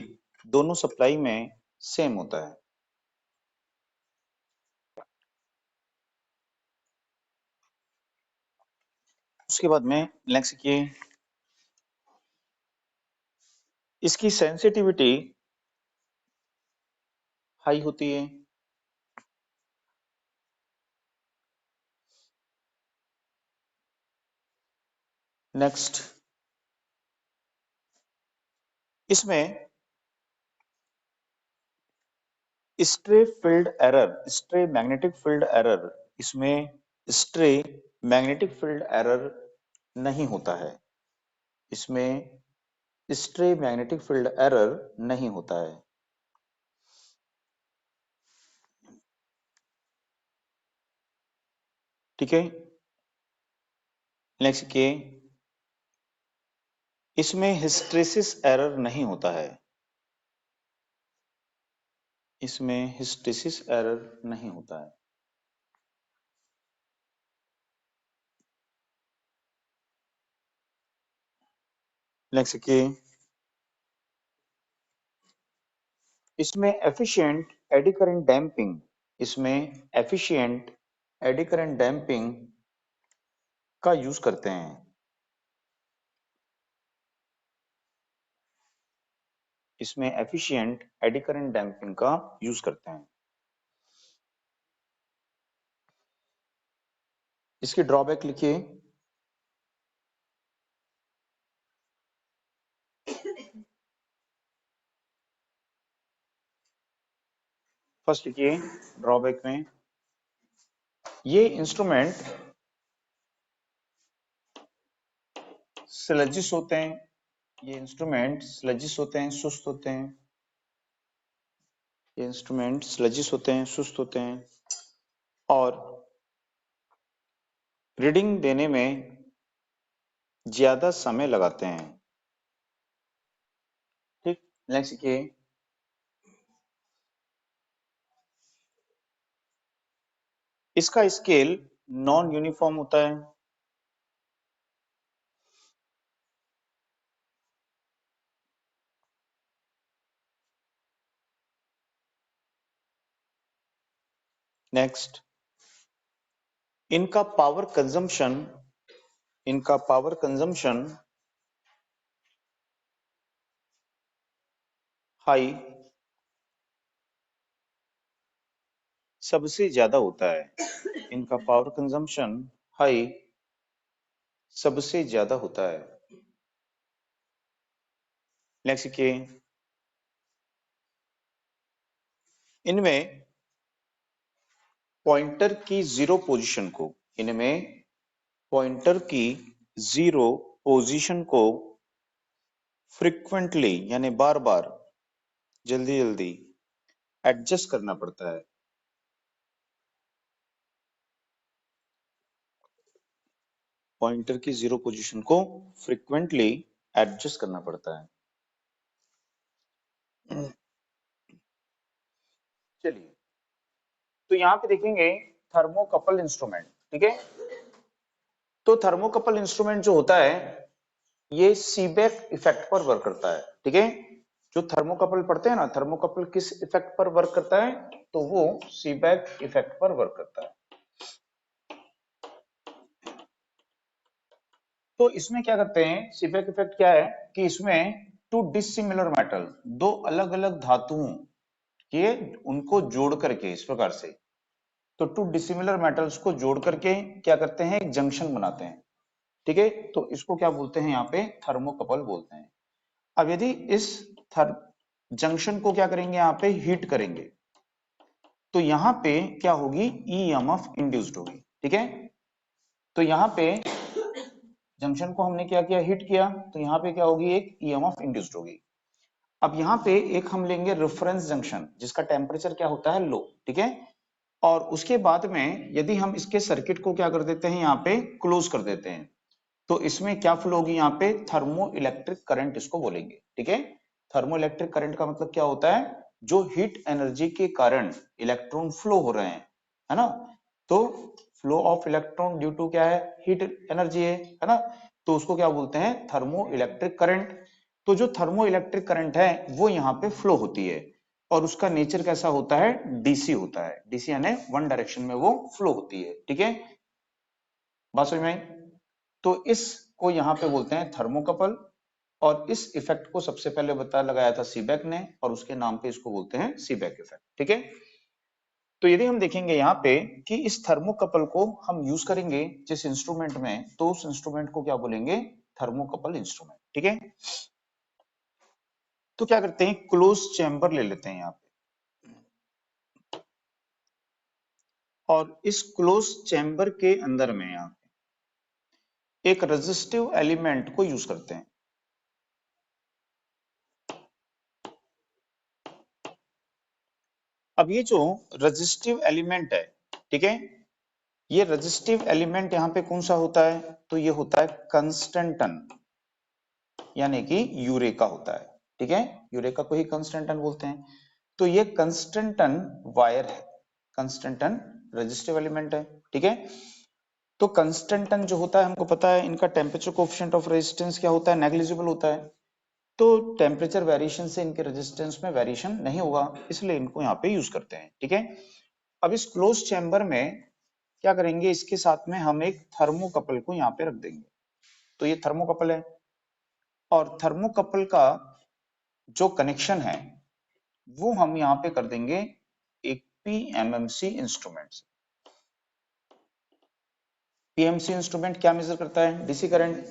दोनों सप्लाई में सेम होता है। उसके बाद में नेक्स्ट देखिए, इसकी सेंसिटिविटी हाई होती है। नेक्स्ट, इसमें stray field error, stray magnetic field error, इसमें स्ट्रे मैग्नेटिक फील्ड एरर नहीं होता है, इसमें स्ट्रे मैग्नेटिक फील्ड एरर नहीं होता है। ठीक है, नेक्स्ट के, इसमें हिस्ट्रेसिस एरर नहीं होता है, इसमें हिस्ट्रेसिस एरर नहीं होता है। नेक्स्ट के, इसमें एफिशिएंट एडी करंट डैम्पिंग, इसमें एफिशिएंट एडी करंट डैम्पिंग का यूज करते हैं, इसमें एफिशिएंट एडी करंट डैम्पिंग का यूज करते हैं। इसकी ड्रॉबैक लिखिए, फर्स्ट लिखिए ड्रॉबैक में, ये इंस्ट्रूमेंट स्लजिश होते हैं, ये इंस्ट्रूमेंट स्लजिश होते हैं, सुस्त होते हैं, ये इंस्ट्रूमेंट स्लजिश होते हैं, सुस्त होते हैं और रीडिंग देने में ज्यादा समय लगाते हैं। ठीक, नेक्स्ट लिखिए इसका स्केल नॉन यूनिफॉर्म होता है। नेक्स्ट, इनका पावर कंजम्पशन, इनका पावर कंजम्पशन हाई सबसे ज्यादा होता है, इनका पावर कंजम्पशन हाई सबसे ज्यादा होता है। नेक्स्ट लिखिए इनमें पॉइंटर की जीरो पोजीशन को, इनमें पॉइंटर की जीरो पोजीशन को फ्रीक्वेंटली यानी बार बार जल्दी जल्दी एडजस्ट करना पड़ता है। पॉइंटर की जीरो पोजीशन को फ्रीक्वेंटली एडजस्ट करना पड़ता है। चलिए, तो यहाँ पे देखेंगे थर्मोकपल इंस्ट्रूमेंट, ठीक है। तो थर्मोकपल इंस्ट्रूमेंट जो होता है ये सीबेक इफेक्ट पर वर्क करता है, ठीक है। जो थर्मोकपल पढ़ते हैं ना, थर्मोकपल किस इफेक्ट पर वर्क करता है, तो वो सीबेक इफेक्ट पर वर्क करता है। तो इसमें क्या करते हैं, सीबेक इफेक्ट क्या है कि इसमें टू डिसिमिलर मेटल, दो अलग अलग धातुओं के उनको जोड़ करके इस प्रकार से, तो टू डिसिमिलर मेटल्स को जोड़ करके क्या करते हैं, एक जंक्शन बनाते हैं, ठीक है। तो इसको क्या बोलते हैं, यहाँ पे थर्मोकपल बोलते हैं। अब यदि इस थर जंक्शन को क्या करेंगे, यहाँ पे हीट करेंगे, तो यहाँ पे क्या होगी, ईएमएफ इंड्यूस्ड होगी, ठीक है। तो यहाँ पे जंक्शन को हमने क्या किया, हीट किया, तो यहाँ पे क्या होगी, एक ईएमएफ इंड्यूस्ड होगी। अब यहाँ पे एक हम लेंगे रेफरेंस जंक्शन जिसका टेम्परेचर क्या होता है, लो, ठीक है। और उसके बाद में यदि हम इसके सर्किट को क्या कर देते हैं, यहाँ पे क्लोज कर देते हैं, तो इसमें क्या फ्लो होगी, यहाँ पे थर्मो इलेक्ट्रिक करंट इसको बोलेंगे, ठीक है। थर्मो इलेक्ट्रिक करंट का मतलब क्या होता है, जो हीट एनर्जी के कारण इलेक्ट्रॉन फ्लो हो रहे हैं, है ना। तो flow of electron due to क्या है, हीट एनर्जी है ना। तो उसको क्या बोलते हैं, थर्मो इलेक्ट्रिक करंट। तो जो थर्मो इलेक्ट्रिक करंट है वो यहाँ पे फ्लो होती है और उसका नेचर कैसा होता है, डीसी होता है, डीसी यानी वन डायरेक्शन में वो फ्लो होती है, ठीक है। बात समझ में आई। तो इसको यहाँ पे बोलते हैं थर्मोकपल और इस इफेक्ट को सबसे पहले बता लगाया था सीबेक ने और उसके नाम पे इसको बोलते हैं सीबेक इफेक्ट, ठीक है। तो यदि हम देखेंगे यहाँ पे कि इस थर्मोकपल को हम यूज करेंगे जिस इंस्ट्रूमेंट में, तो उस इंस्ट्रूमेंट को क्या बोलेंगे, थर्मोकपल इंस्ट्रूमेंट, ठीक है। तो क्या करते हैं, क्लोज चैम्बर ले लेते हैं यहाँ पे और इस क्लोज चैम्बर के अंदर में यहाँ पे एक रेजिस्टिव एलिमेंट को यूज करते हैं। अब ये जो रेजिस्टिव एलिमेंट है, ठीक है, ये रेजिस्टिव एलिमेंट यहाँ पे कौन सा होता है, तो ये होता है कंस्टेंटन, यानी कि यूरेका होता है, ठीक है। यूरेका को ही कंस्टेंटन बोलते हैं। तो ये कंस्टेंटन वायर है, कंस्टेंटन रेजिस्टिव एलिमेंट है, ठीक है। तो कंस्टेंटन जो होता है हमको पता है इनका टेम्परेचर कोएफिशिएंट ऑफ रेजिस्टेंस क्या होता है, नेग्लिजिबल होता है। तो टेम्परेचर वेरिएशन से इनके रेजिस्टेंस में वेरिएशन नहीं होगा, इसलिए इनको यहाँ पे यूज करते हैं, ठीक है। अब इस क्लोज चैम्बर में क्या करेंगे, इसके साथ में हम एक थर्मोकपल को यहाँ पे रख देंगे। तो ये थर्मोकपल है और थर्मोकपल का जो कनेक्शन है वो हम यहाँ पे कर देंगे एक पीएमएमसी इंस्ट्रूमेंट से। पीएमसी इंस्ट्रूमेंट क्या मेजर करता है, डीसी करंट,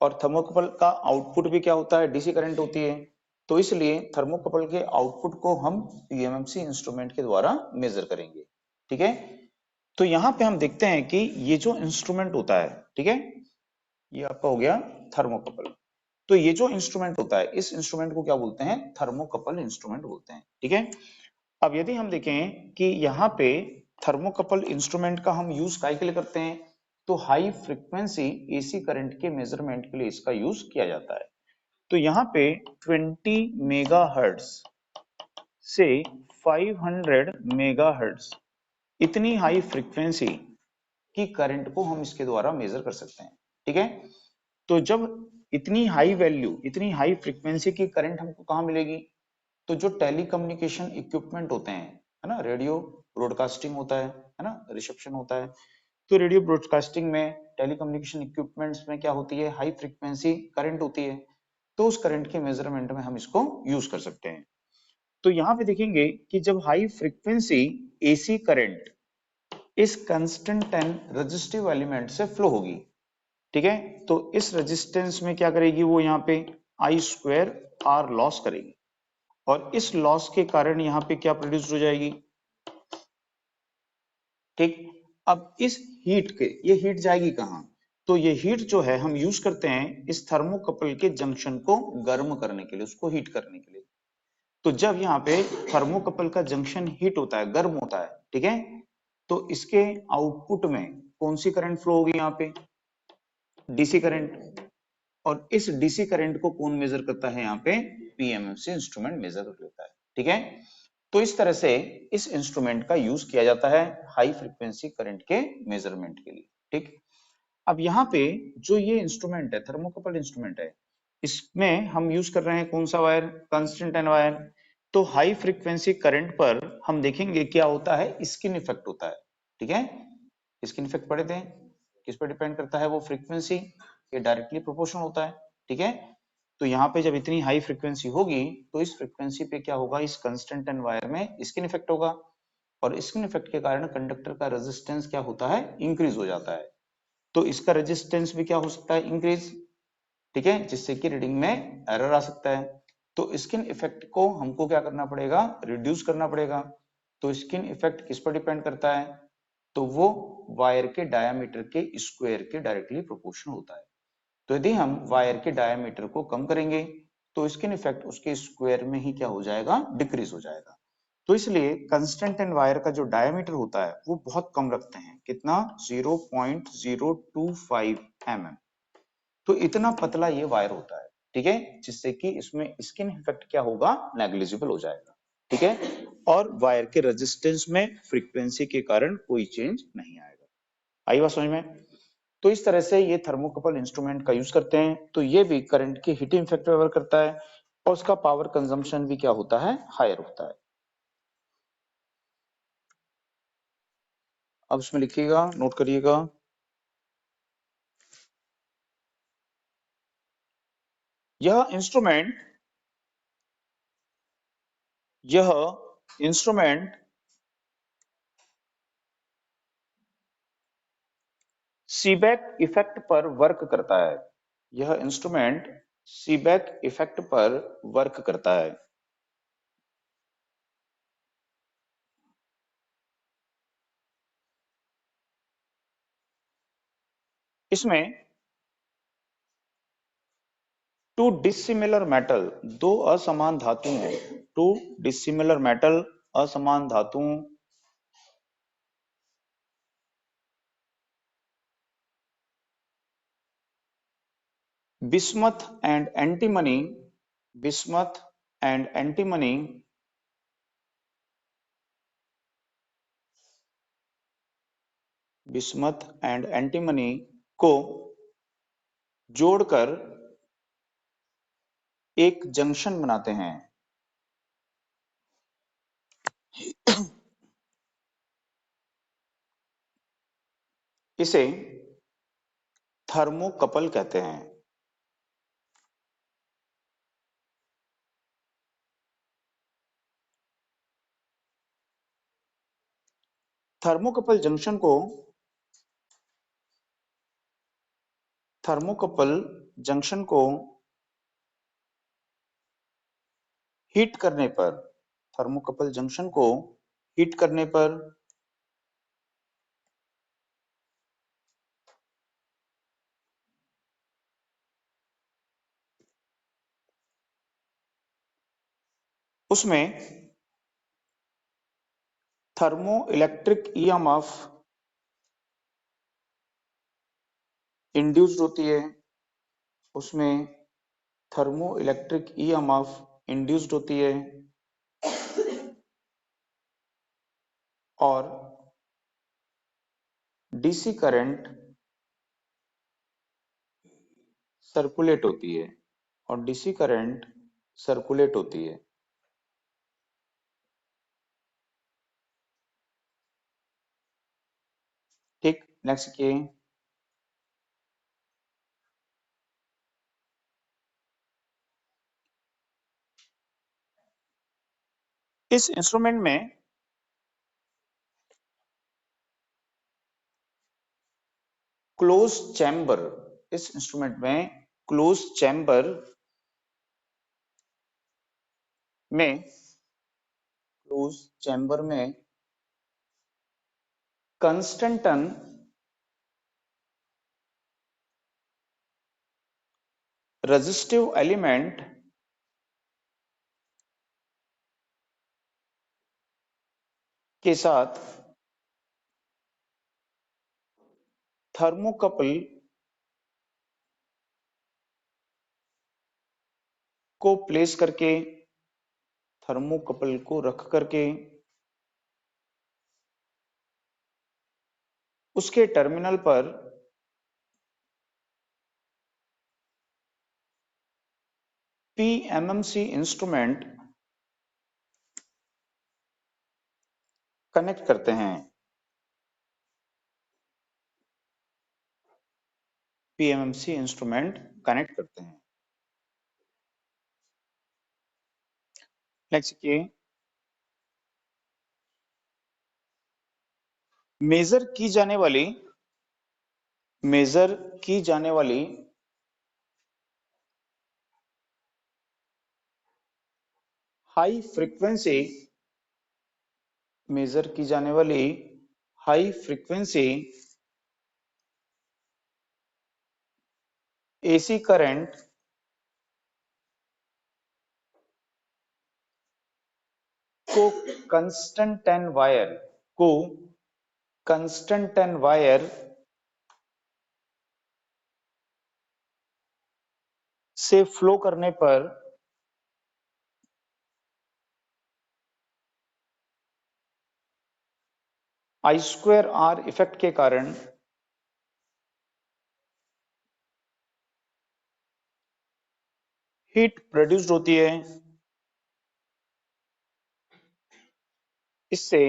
और थर्मोकपल का आउटपुट भी क्या होता है, डीसी करंट होती है। तो इसलिए थर्मोकपल के आउटपुट को हम पीएमएमसी इंस्ट्रूमेंट के द्वारा मेजर करेंगे। ठीक है, तो यहाँ पे हम देखते हैं कि ये जो इंस्ट्रूमेंट होता है, ठीक है, ये आपका हो गया थर्मोकपल। तो ये जो इंस्ट्रूमेंट होता है, इस इंस्ट्रूमेंट को क्या बोलते हैं? थर्मोकपल इंस्ट्रूमेंट बोलते हैं। ठीक है, अब यदि हम देखें कि यहाँ पे थर्मोकपल इंस्ट्रूमेंट का हम यूज काय के लिए करते हैं, तो हाई फ्रीक्वेंसी एसी करंट के मेजरमेंट के लिए इसका यूज किया जाता है। तो यहाँ पे 20 मेगाहर्ट्ज से 500 मेगाहर्ट्ज इतनी हाई फ्रीक्वेंसी की करंट को हम इसके द्वारा मेजर कर सकते हैं। ठीक है, तो जब इतनी हाई वैल्यू, इतनी हाई फ्रीक्वेंसी की करंट हमको कहाँ मिलेगी? तो जो टेलीकम्युनिकेशन इक्विपमेंट होते हैं, है ना, रेडियो ब्रॉडकास्टिंग होता है ना, रिसेप्शन होता है, तो रेडियो ब्रॉडकास्टिंग में, टेलीकम्युनिकेशन इक्विपमेंट्स में क्या होती है? हाई फ्रीक्वेंसी करंट होती है। तो उस करंट के मेजरमेंट में हम इसको यूज कर सकते हैं। तो यहाँ पे देखेंगे कि जब हाई फ्रीक्वेंसी एसी करंट इस कंस्टेंट एंड रेजिस्टिव एलिमेंट से फ्लो होगी, ठीक है, तो इस रेजिस्टेंस में क्या करेगी वो? यहाँ पे आई स्क्वायर आर लॉस करेगी, और इस लॉस के कारण यहाँ पे क्या प्रोड्यूस हो जाएगी? ठीक, अब इस हीट के, ये हीट जाएगी कहाँ? तो ये हीट जो है हम यूज करते हैं इस थर्मोकपल के जंक्शन को गर्म करने के लिए, उसको हीट करने के लिए। तो जब यहाँ पे थर्मोकपल का जंक्शन हीट होता है, गर्म होता है, ठीक है, तो इसके आउटपुट में कौन सी करंट फ्लो होगी? यहाँ पे डीसी करंट। और इस डीसी करंट को कौन मेजर करता है? यहाँ पे पीएमएमसी इंस्ट्रूमेंट मेजर कर लेता है। ठीक है, तो इस तरह से इस इंस्ट्रूमेंट का यूज किया जाता है हाई फ्रीक्वेंसी करंट के मेजरमेंट के लिए। ठीक, अब यहाँ पे जो ये इंस्ट्रूमेंट है, थर्मोकपल इंस्ट्रूमेंट है, इसमें हम यूज कर रहे हैं कौन सा वायर? Constant and wire. तो हाई फ्रीक्वेंसी करंट पर हम देखेंगे क्या होता है? स्किन इफेक्ट होता है। ठीक है, स्किन इफेक्ट पढ़े थे, किस पर डिपेंड करता है वो? फ्रीक्वेंसी के डायरेक्टली प्रोपोर्शनल होता है। ठीक है, तो यहाँ पे जब इतनी हाई फ्रीक्वेंसी होगी तो इस फ्रीक्वेंसी पे क्या होगा? इस कंस्टेंट एंड वायर में स्किन इफेक्ट होगा, और स्किन इफेक्ट के कारण कंडक्टर का रेजिस्टेंस क्या होता है? इंक्रीज हो जाता है। तो इसका रेजिस्टेंस भी क्या हो सकता है? इंक्रीज। ठीक है, जिससे कि रीडिंग में एरर आ सकता है। तो स्किन इफेक्ट को हमको क्या करना पड़ेगा? रिड्यूस करना पड़ेगा। तो स्किन इफेक्ट किस पर डिपेंड करता है? तो वो वायर के डायामीटर के स्क्वायर के डायरेक्टली प्रोपोर्शनल होता है। तो यदि हम वायर के डायामीटर को कम करेंगे तो स्किन इफेक्ट उसके स्क्वायर में ही क्या हो जाएगा? डिक्रीज हो जाएगा। तो इसलिए कंस्टेंट एंड वायर का जो डायामीटर होता है वो बहुत कम रखते हैं। कितना? 0.025 mm। तो इतना पतला ये वायर होता है, ठीक है, जिससे कि इसमें स्किन इफेक्ट क्या होगा? नेग्लिजिबल हो जाएगा। ठीक है, और वायर के रेजिस्टेंस में फ्रीक्वेंसी के कारण कोई चेंज नहीं आएगा। आई बात समझ में? तो इस तरह से ये थर्मोकपल इंस्ट्रूमेंट का यूज करते हैं। तो ये भी करंट के हीटिंग इफेक्ट व्यवहार करता है, और उसका पावर कंजम्पशन भी क्या होता है? हायर होता है। अब उसमें लिखिएगा, नोट करिएगा, यह इंस्ट्रूमेंट यह इंस्ट्रूमेंट सीबेक इफेक्ट पर वर्क करता है। यह इंस्ट्रूमेंट सीबेक इफेक्ट पर वर्क करता है। इसमें टू डिसिमिलर मेटल, दो असमान धातुओं, टू डिसिमिलर मेटल, असमान धातुओं, bismuth and antimony, bismuth and antimony, bismuth and antimony को जोड़कर एक जंक्शन बनाते हैं। इसे थर्मोकपल कहते हैं। थर्मोकपल जंक्शन को थर्मोकपल जंक्शन को हीट करने पर, थर्मोकपल जंक्शन को हीट करने पर उसमें थर्मो इलेक्ट्रिक ईएमएफ इंड्यूस्ड होती है, उसमें थर्मो इलेक्ट्रिक ईएमएफ इंड्यूस्ड होती है और डीसी करंट सर्कुलेट होती है, और डीसी करंट सर्कुलेट होती है। ठीक, नेक्स्ट के इस इंस्ट्रूमेंट में क्लोज चैम्बर, इस इंस्ट्रूमेंट में क्लोज चैम्बर में क्लोज चैम्बर में कंस्टेंटन रेजिस्टिव एलिमेंट के साथ थर्मोकपल को प्लेस करके, थर्मोकपल को रख करके उसके टर्मिनल पर पीएमएमसी इंस्ट्रूमेंट कनेक्ट करते हैं, पीएमएमसी इंस्ट्रूमेंट कनेक्ट करते हैं। नेक्स्ट ये मेजर की जाने वाली, मेजर की जाने वाली हाई फ्रीक्वेंसी, मेजर की जाने वाली हाई फ्रीक्वेंसी एसी करंट को कंस्टेंट वायर को कंस्टेंट वायर से फ्लो करने पर आई स्क्वायर आर इफेक्ट के कारण हीट प्रोड्यूस्ड होती है। इससे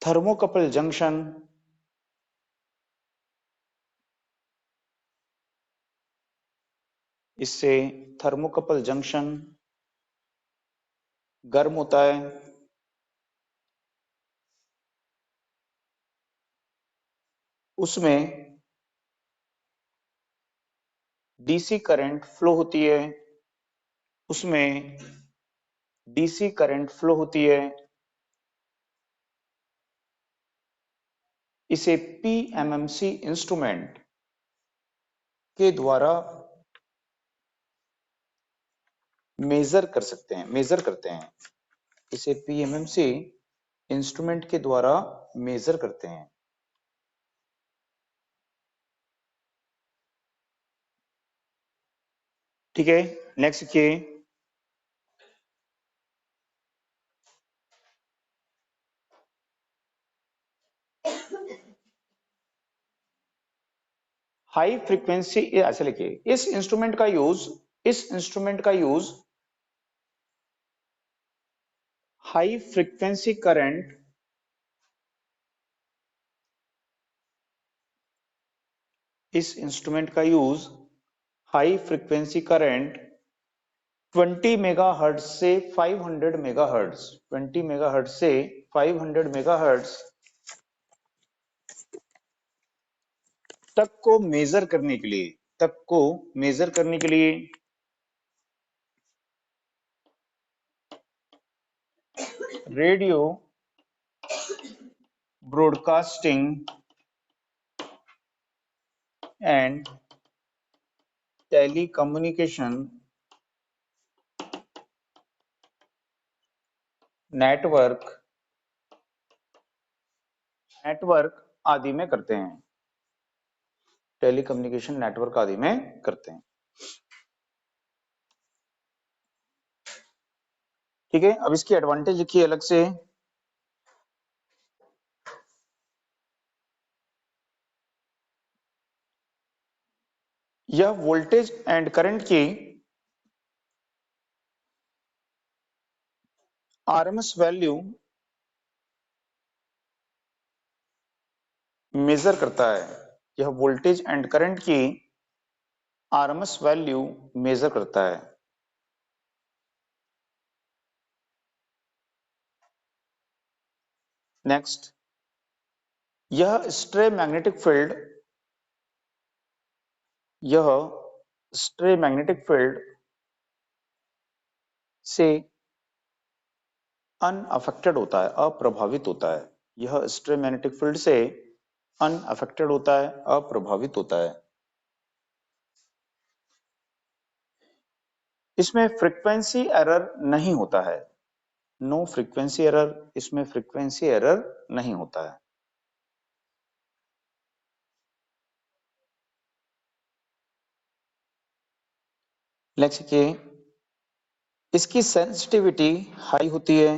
थर्मोकपल जंक्शन इससे थर्मोकपल जंक्शन गर्म होता है, उसमें डीसी करंट फ्लो होती है, उसमें डीसी करंट फ्लो होती है। इसे पीएमएमसी इंस्ट्रूमेंट के द्वारा मेजर कर सकते हैं, मेजर करते हैं, इसे पीएमएमसी इंस्ट्रूमेंट के द्वारा मेजर करते हैं। ठीक है, नेक्स्ट के हाई फ्रीक्वेंसी, ऐसे लिखिए इस इंस्ट्रूमेंट का यूज, इस इंस्ट्रूमेंट का यूज हाई फ्रीक्वेंसी करंट, इस इंस्ट्रूमेंट का use high frequency current 20 megahertz से 500 मेगाहर्ट्ज, 20 मेगाहर्ट्ज से 500 मेगाहर्ट्ज तक को मेजर करने के लिए, तक को मेजर करने के लिए radio broadcasting and telecommunication network आदि में करते हैं, टेलीकम्युनिकेशन नेटवर्क आदि में करते हैं। ठीक है, अब इसकी एडवांटेज लिखिए अलग से। यह वोल्टेज एंड करंट की आरएमएस वैल्यू मेजर करता है। यह वोल्टेज एंड करंट की आरएमएस वैल्यू मेजर करता है। नेक्स्ट, यह स्ट्रे मैग्नेटिक फील्ड से अनअफेक्टेड होता है, अप्रभावित होता है। यह स्ट्रे मैग्नेटिक फील्ड से अनअफेक्टेड होता है, अप्रभावित होता है। इसमें फ्रीक्वेंसी एरर नहीं होता है, नो फ्रीक्वेंसी एरर, इसमें फ्रीक्वेंसी एरर नहीं होता है। नेक्स्ट देखिए, इसकी सेंसिटिविटी हाई होती है।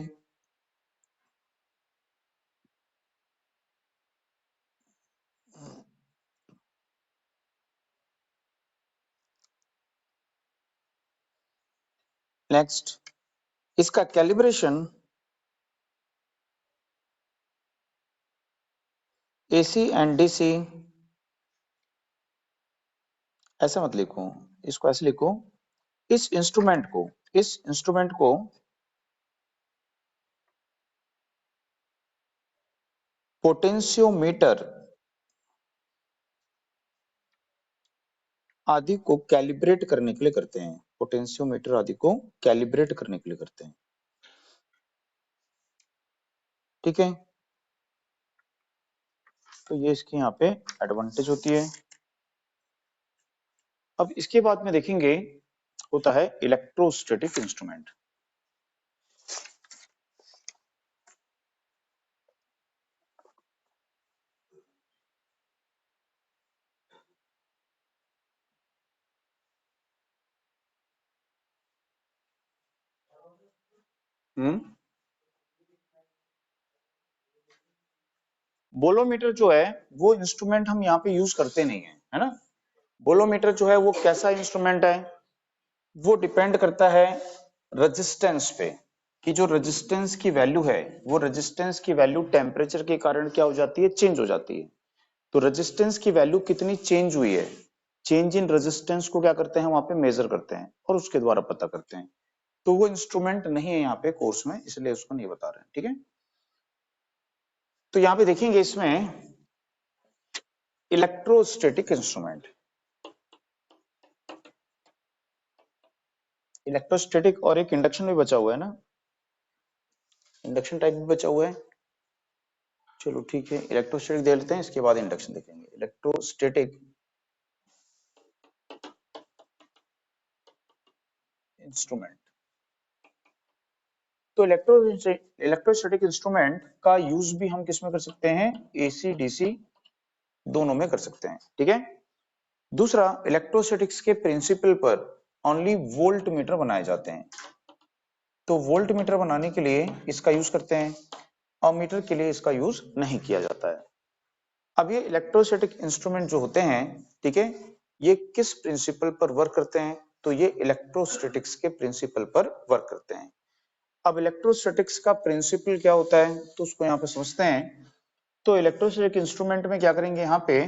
नेक्स्ट, इसका कैलिब्रेशन एसी एंड डीसी, ऐसा मत लिखो, इसको ऐसे लिखो, इस इंस्ट्रूमेंट को पोटेंशियोमीटर आदि को कैलिब्रेट करने के लिए करते हैं, पोटेंशियोमीटर आदि को कैलिब्रेट करने के लिए करते हैं। ठीक है, तो ये इसकी यहाँ पे एडवांटेज होती है। अब इसके बाद में देखेंगे होता है इलेक्ट्रोस्टैटिक इंस्ट्रूमेंट। बोलोमीटर जो है वो इंस्ट्रूमेंट हम यहाँ पे यूज करते नहीं है ना। बोलोमीटर जो है वो कैसा इंस्ट्रूमेंट है, वो डिपेंड करता है रेजिस्टेंस पे, कि जो रेजिस्टेंस की वैल्यू है वो रेजिस्टेंस की वैल्यू टेम्परेचर के कारण क्या हो जाती है, चेंज हो जाती है। तो रेजिस्टेंस की वैल्यू कितनी चेंज हुई है, चेंज इन रेजिस्टेंस को क्या करते हैं वहां पे मेजर करते हैं और उसके द्वारा पता करते हैं। तो वो इंस्ट्रूमेंट नहीं है यहाँ पे कोर्स में, इसलिए उसको नहीं बता रहे हैं। ठीक है, तो यहाँ पे देखेंगे इसमें इलेक्ट्रोस्टैटिक इंस्ट्रूमेंट, इलेक्ट्रोस्टैटिक और एक इंडक्शन भी बचा हुआ है ना, इंडक्शन टाइप भी बचा हुआ है। चलो ठीक है, इलेक्ट्रोस्टैटिक देख लेते हैं, इसके बाद इंडक्शन देखेंगे। इलेक्ट्रोस्टैटिक इंस्ट्रूमेंट, तो इलेक्ट्रोस्टैटिक इंस्ट्रूमेंट का यूज भी हम किस में कर सकते हैं, एसी डीसी दोनों में कर सकते हैं। ठीक है, दूसरा, इलेक्ट्रोस्टैटिक्स के प्रिंसिपल पर ओनली वोल्ट मीटर बनाए जाते हैं। तो वोल्ट मीटर बनाने के लिए इसका यूज करते हैं, अमीटर के लिए इसका यूज नहीं किया जाता है। अब ये इलेक्ट्रोस्टैटिक इंस्ट्रूमेंट जो होते हैं, ठीक है, ये किस प्रिंसिपल पर वर्क करते हैं, तो ये इलेक्ट्रोस्टैटिक्स के प्रिंसिपल पर वर्क करते हैं। अब इलेक्ट्रोस्टैटिक्स का प्रिंसिपल क्या होता है, तो उसको यहाँ पे समझते हैं। तो इलेक्ट्रोस्टैटिक इंस्ट्रूमेंट में क्या करेंगे, यहाँ पे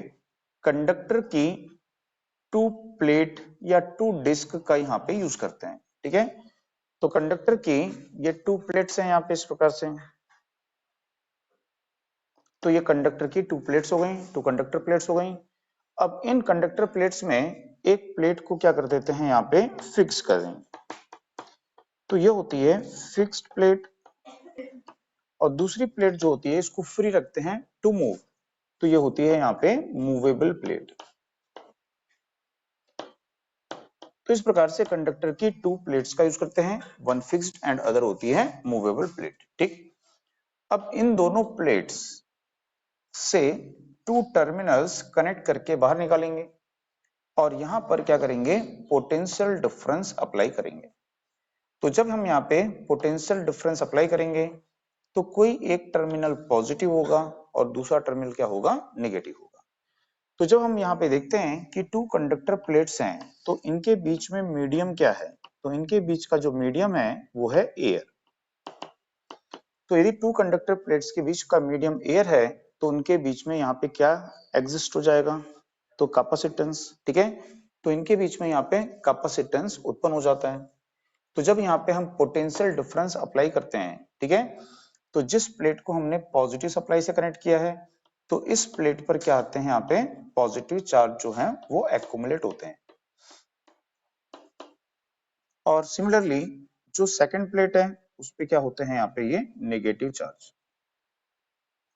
कंडक्टर की टू प्लेट या टू डिस्क का यहाँ पे यूज करते हैं। ठीक है, तो कंडक्टर की ये टू प्लेट्स हैं यहाँ पे इस प्रकार से, तो ये कंडक्टर की टू प्लेट्स हो गई, टू कंडक्टर प्लेट्स हो गई। अब इन कंडक्टर प्लेट्स में एक प्लेट को क्या कर देते हैं यहाँ पे फिक्स कर देंगे, तो ये होती है फिक्स्ड प्लेट। और दूसरी प्लेट जो होती है इसको फ्री रखते हैं टू मूव, तो ये होती है यहाँ पे मूवेबल प्लेट। तो इस प्रकार से कंडक्टर की टू प्लेट्स का यूज करते हैं, वन फिक्स्ड एंड अदर होती है मूवेबल प्लेट। ठीक, अब इन दोनों प्लेट्स से टू टर्मिनल्स कनेक्ट करके बाहर निकालेंगे और यहां पर क्या करेंगे, पोटेंशियल डिफरेंस अप्लाई करेंगे। तो जब हम यहाँ पे पोटेंशियल डिफरेंस अप्लाई करेंगे तो कोई एक टर्मिनल पॉजिटिव होगा और दूसरा टर्मिनल क्या होगा, नेगेटिव होगा। तो जब हम यहाँ पे देखते हैं कि टू कंडक्टर प्लेट्स हैं तो इनके बीच में मीडियम क्या है, तो इनके बीच का जो मीडियम है वो है एयर। तो यदि टू कंडक्टर प्लेट्स के बीच का मीडियम एयर है तो उनके बीच में यहाँ पे क्या एग्जिस्ट हो जाएगा, तो कैपेसिटेंस। ठीक है, तो इनके बीच में यहाँ पे कैपेसिटेंस उत्पन्न हो जाता है। तो जब यहाँ पे हम पोटेंशियल डिफरेंस अप्लाई करते हैं, ठीक है, तो जिस प्लेट को हमने पॉजिटिव सप्लाई से कनेक्ट किया है तो इस प्लेट पर क्या आते हैं, यहाँ पे पॉजिटिव चार्ज जो है वो एक्युमुलेट होते हैं। और सिमिलरली जो सेकंड प्लेट है उस पे क्या होते हैं, यहाँ पे ये नेगेटिव चार्ज।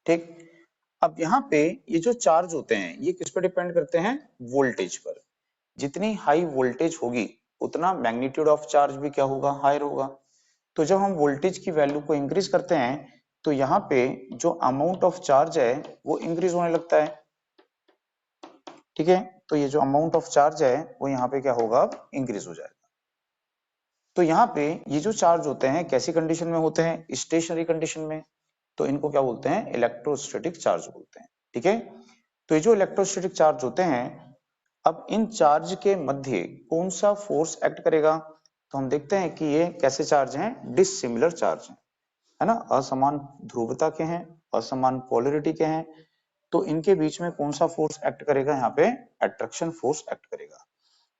ठीक, अब यहाँ पे ये जो चार्ज होते हैं ये किस पे डिपेंड करते हैं, वोल्टेज पर। जितनी हाई वोल्टेज होगी उतना मैग्नीट्यूड ऑफ चार्ज भी क्या होगा, हायर होगा। तो जब हम वोल्टेज की वैल्यू को इंक्रीज करते हैं तो यहाँ पे जो अमाउंट ऑफ चार्ज है वो इंक्रीज होने लगता है। ठीक है, तो ये जो अमाउंट ऑफ चार्ज है वो यहाँ पे क्या होगा, इंक्रीज हो जाएगा। तो यहाँ पे ये जो चार्ज होते हैं कैसी कंडीशन में होते हैं, स्टेशनरी कंडीशन में, तो इनको क्या बोलते हैं, इलेक्ट्रोस्टैटिक चार्ज बोलते हैं। ठीक है, तो ये जो इलेक्ट्रोस्टैटिक चार्ज होते हैं, अब इन चार्ज के मध्य कौन सा फोर्स एक्ट करेगा, तो हम देखते हैं कि ये कैसे चार्ज हैं, डिसिमिलर चार्ज हैं, है ना, असमान ध्रुवता के हैं, असमान पोलरिटी के हैं। तो इनके बीच में कौन सा फोर्स एक्ट करेगा, यहाँ पे अट्रैक्शन फोर्स एक्ट करेगा।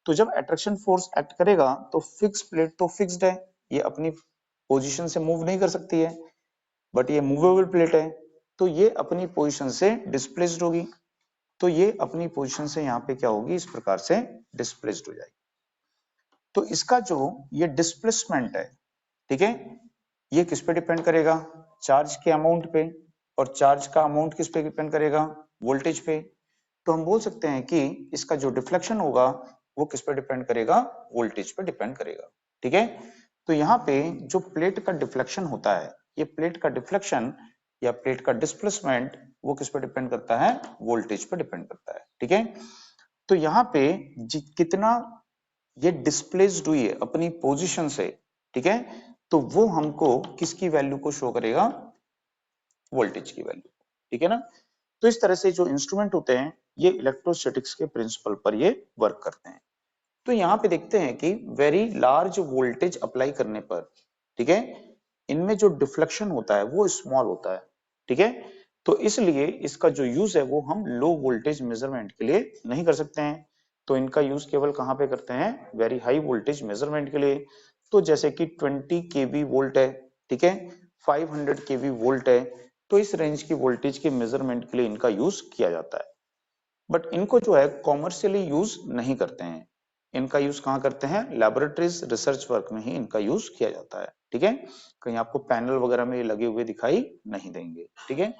तो जब अट्रैक्शन फोर्स एक्ट करेगा तो फिक्स प्लेट तो फिक्स्ड है, ये अपनी पोजीशन से मूव नहीं कर सकती है, बट ये मूवेबल प्लेट है तो ये अपनी पोजीशन से डिस्प्लेस्ड होगी। तो ये अपनी पोजीशन से यहाँ पे क्या होगी, इस प्रकार से डिस्प्लेस्ड हो जाएगी। तो इसका जो ये डिस्प्लेसमेंट है, ठीक है, ये किस पे डिपेंड करेगा, चार्ज के अमाउंट पे। और चार्ज का अमाउंट किस पे डिपेंड करेगा, वोल्टेज पे। तो हम बोल सकते हैं कि इसका जो डिफ्लेक्शन होगा वो किस पे डिपेंड करेगा, वोल्टेज पे डिपेंड करेगा। ठीक है, तो यहाँ पे जो प्लेट का डिफ्लेक्शन होता है, ये प्लेट का डिफ्लेक्शन या प्लेट का डिस्प्लेसमेंट वो किस पे डिपेंड करता है, वोल्टेज पे डिपेंड करता है। ठीक है, तो यहाँ पे कितना ये डिस्प्लेस्ड हुई है अपनी पोजीशन से, ठीक है, तो वो हमको किसकी वैल्यू को शो करेगा, वोल्टेज की वैल्यू। ठीक है ना, तो इस तरह से जो इंस्ट्रूमेंट होते हैं ये इलेक्ट्रोस्टैटिक्स के प्रिंसिपल पर ये वर्क करते हैं। तो यहाँ पे देखते हैं कि वेरी लार्ज वोल्टेज अप्लाई करने पर, ठीक है, इनमें जो डिफ्लेक्शन होता है वो स्मॉल होता है। ठीक है, तो इसलिए इसका जो यूज है वो हम लो वोल्टेज मेजरमेंट के लिए नहीं कर सकते हैं। तो इनका यूज केवल कहाँ पे करते हैं, वेरी हाई वोल्टेज मेजरमेंट के लिए। तो जैसे कि 20 केवी वोल्ट है, ठीक है, 500 केवी वोल्ट है, तो इस रेंज की वोल्टेज के मेजरमेंट के लिए इनका यूज किया जाता है। बट इनको जो है कॉमर्शियली यूज नहीं करते हैं, इनका यूज कहाँ करते हैं, लैबोरेटरीज रिसर्च वर्क में ही इनका यूज किया जाता है। ठीक है, कहीं आपको पैनल वगैरह में लगे हुए दिखाई नहीं देंगे। ठीक है,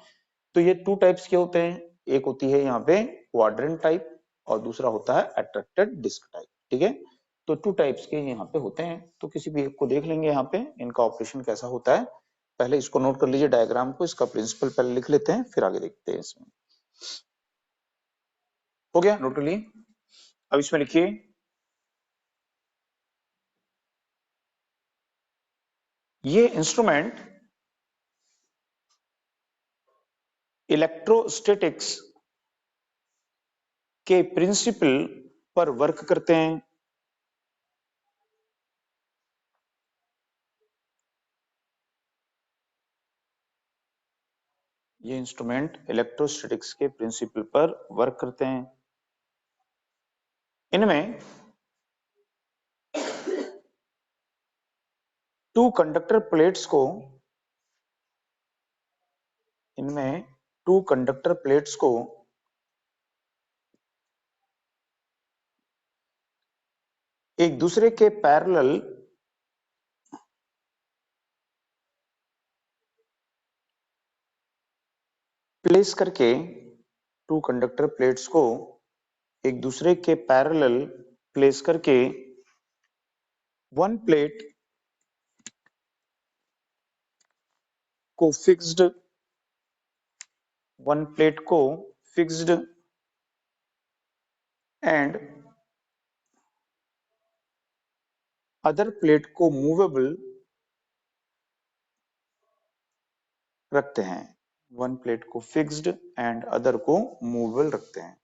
तो ये टू टाइप्स के होते हैं, एक होती है यहाँ पे क्वाड्रेंट टाइप और दूसरा होता है अट्रैक्टेड डिस्क टाइप। ठीक है, तो टू टाइप्स के यहाँ पे होते हैं, तो किसी भी एक को देख लेंगे यहाँ पे इनका ऑपरेशन कैसा होता है। पहले इसको नोट कर लीजिए डायग्राम को, इसका प्रिंसिपल पहले लिख लेते हैं फिर आगे देखते हैं। इसमें हो गया नोट कर लिए, अब इसमें लिखिए ये इंस्ट्रूमेंट इलेक्ट्रोस्टैटिक्स के प्रिंसिपल पर वर्क करते हैं। ये इंस्ट्रूमेंट इलेक्ट्रोस्टैटिक्स के प्रिंसिपल पर वर्क करते हैं। इनमें टू कंडक्टर प्लेट्स को इनमें टू कंडक्टर प्लेट्स को एक दूसरे के पैरेलल प्लेस करके टू कंडक्टर प्लेट्स को एक दूसरे के पैरेलल प्लेस करके वन प्लेट को फिक्स्ड एंड अदर प्लेट को मूवेबल रखते हैं। वन प्लेट को फिक्स्ड एंड अदर को मूवेबल रखते हैं।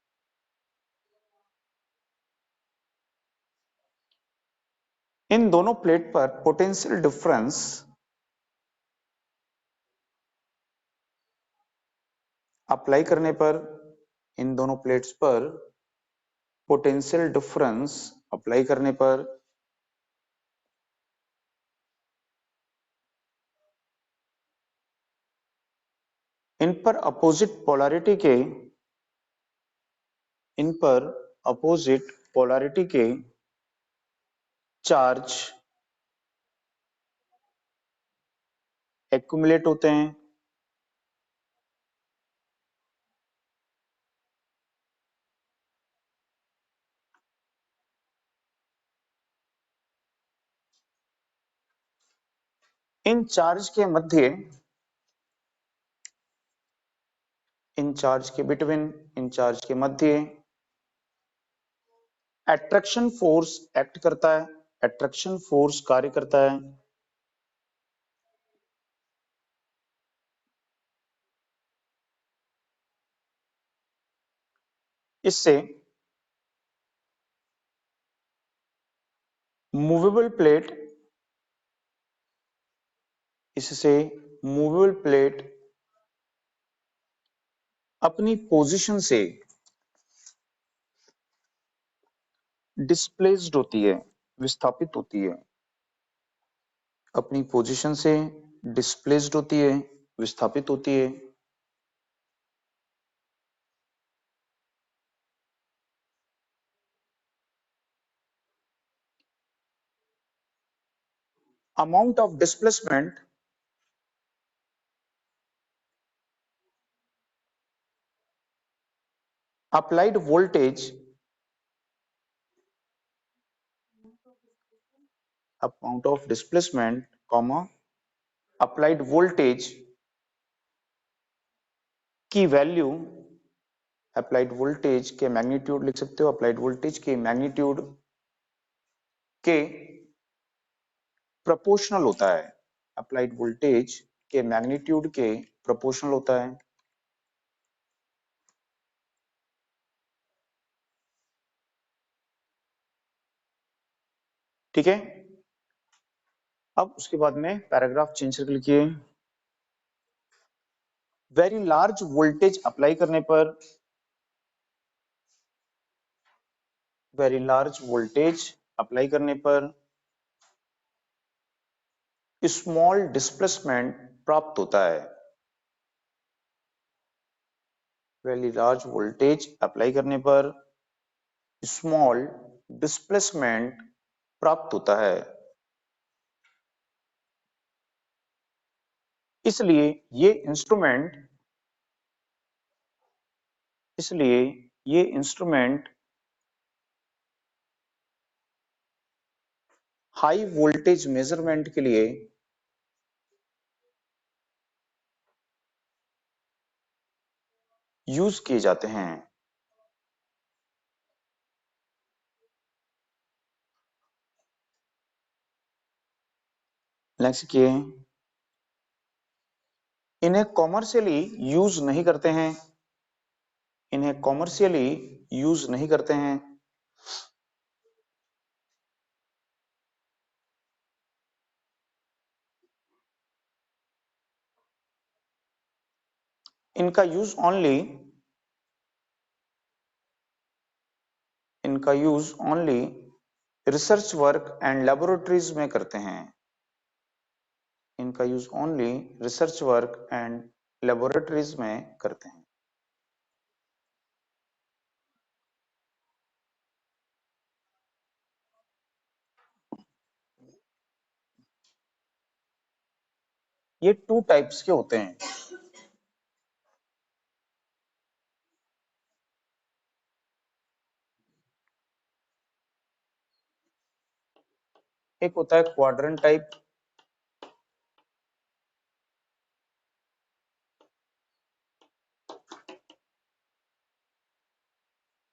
इन दोनों प्लेट पर पोटेंशियल डिफरेंस अप्लाई करने पर, इन दोनों प्लेट्स पर पोटेंशियल डिफरेंस अप्लाई करने पर इन पर अपोजिट पोलैरिटी के चार्ज एक्युमुलेट होते हैं। इन चार्ज के मध्य अट्रैक्शन फोर्स एक्ट करता है, अट्रैक्शन फोर्स कार्य करता है। इससे मूवेबल प्लेट अपनी पोजीशन से डिस्प्लेस्ड होती है, विस्थापित होती है। अपनी पोजीशन से डिस्प्लेस्ड होती है, विस्थापित होती है। Amount of displacement applied voltage amount of displacement comma applied voltage की वैल्यू अप्लाइड वोल्टेज के मैग्नीट्यूड लिख सकते हो, अप्लाइड वोल्टेज के मैग्नीट्यूड के प्रोपोर्शनल होता है। अप्लाइड वोल्टेज के मैग्नीट्यूड के प्रोपोर्शनल होता है। ठीक है, अब उसके बाद में पैराग्राफ चेंज करके लिखिए। वेरी लार्ज वोल्टेज अप्लाई करने पर, वेरी लार्ज वोल्टेज अप्लाई करने पर स्मॉल डिस्प्लेसमेंट प्राप्त होता है। वेरी लार्ज वोल्टेज अप्लाई करने पर स्मॉल डिस्प्लेसमेंट प्राप्त होता है। इसलिए ये इंस्ट्रूमेंट हाई वोल्टेज मेजरमेंट के लिए यूज किए जाते हैं। नेक्स्ट किए, इन्हें कॉमर्शियली यूज नहीं करते हैं, इन्हें कॉमर्शियली यूज नहीं करते हैं। इनका use only research work and laboratories में करते हैं। इनका use only research work and laboratories में करते हैं। ये 2 टाइप्स के होते हैं। एक होता है क्वाड्रेंट टाइप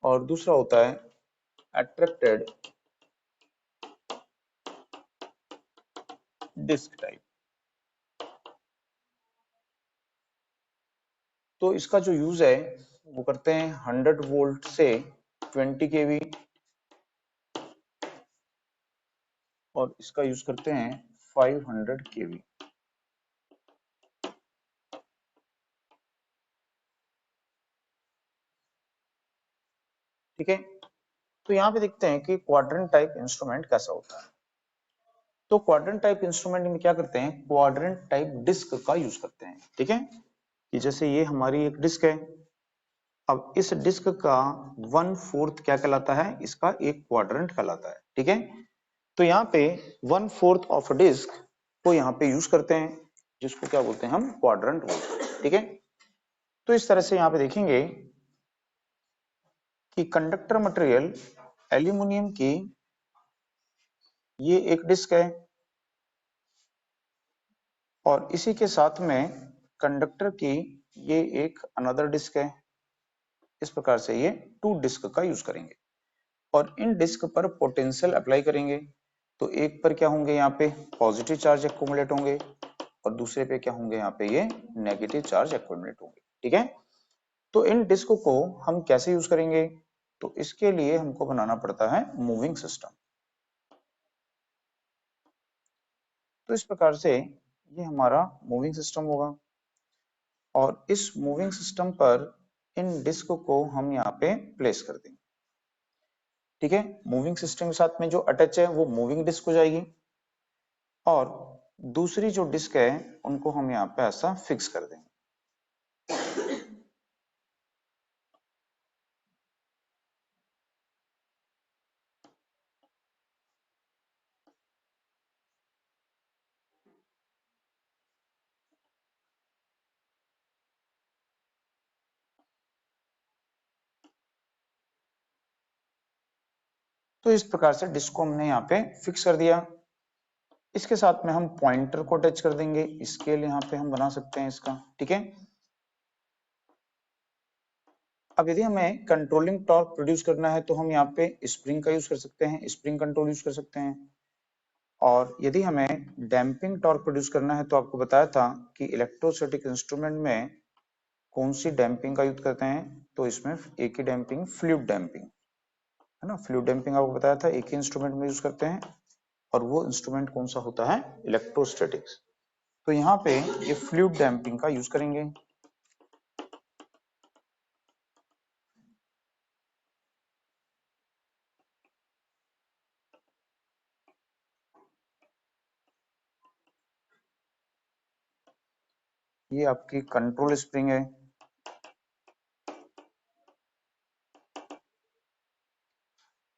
और दूसरा होता है अट्रैक्टेड डिस्क टाइप। तो इसका जो यूज है वो करते हैं 100 वोल्ट से 20 केवी और इसका यूज करते हैं 500 केवी। ठीक है, तो यहाँ पे देखते हैं कि क्वाड्रेंट टाइप इंस्ट्रूमेंट कैसा होता है। तो क्वाड्रेंट टाइप इंस्ट्रूमेंट में क्या करते हैं, क्वाड्रेंट टाइप डिस्क का यूज करते हैं। ठीक है, कि जैसे ये हमारी एक डिस्क है, अब इस डिस्क का 1/4 क्या कहलाता है, इसका एक क्वाड्रेंट कहलाता है। ठीक है, तो यहाँ पे 1/4 ऑफ डिस्क को यहाँ पे यूज करते हैं, जिसको क्या बोलते हैं हम, क्वाड्रेंट बोलते हैं। ठीक है, तो इस तरह से यहाँ पे देखेंगे कि कंडक्टर मटेरियल एल्यूमिनियम की ये एक डिस्क है और इसी के साथ में कंडक्टर की ये एक अनदर डिस्क है। इस प्रकार से ये 2 डिस्क का यूज करेंगे और इन डिस्क पर पोटेंशियल अप्लाई करेंगे। तो एक पर क्या होंगे, यहाँ पे पॉजिटिव चार्ज एक्यूमुलेट होंगे और दूसरे पे क्या होंगे, यहाँ पे ये नेगेटिव चार्ज एक्यूमुलेट होंगे। ठीक है, तो इन डिस्क को हम कैसे यूज करेंगे, तो इसके लिए हमको बनाना पड़ता है मूविंग सिस्टम। तो इस प्रकार से ये हमारा मूविंग सिस्टम होगा और इस मूविंग सिस्टम पर इन डिस्क को हम यहाँ पे प्लेस कर देंगे। ठीक है, मूविंग सिस्टम के साथ में जो अटैच है वो मूविंग डिस्क हो जाएगी और दूसरी जो डिस्क है उनको हम यहाँ पे ऐसा फिक्स कर देंगे। तो इस प्रकार से डिस्क को हमने यहाँ पे फिक्स कर दिया। इसके साथ में हम पॉइंटर को अटैच कर देंगे, स्केल यहाँ पे हम बना सकते हैं इसका। ठीक है, अब यदि हमें कंट्रोलिंग टॉर्क प्रोड्यूस करना है तो हम यहाँ पे स्प्रिंग का यूज कर सकते हैं, स्प्रिंग कंट्रोल यूज कर सकते हैं। और यदि हमें डैम्पिंग टॉर्क प्रोड्यूस करना है तो आपको बताया था कि इलेक्ट्रोस्टैटिक इंस्ट्रूमेंट में कौन सी डैम्पिंग का यूज करते हैं, तो इसमें एक ही डैम्पिंग, फ्लूइड डैम्पिंग है ना। फ्लूइड डैम्पिंग आपको बताया था एक ही इंस्ट्रूमेंट में यूज करते हैं और वो इंस्ट्रूमेंट कौन सा होता है, इलेक्ट्रोस्टैटिक्स। तो यहाँ पे ये फ्लूइड डैम्पिंग का यूज करेंगे। ये आपकी कंट्रोल स्प्रिंग है।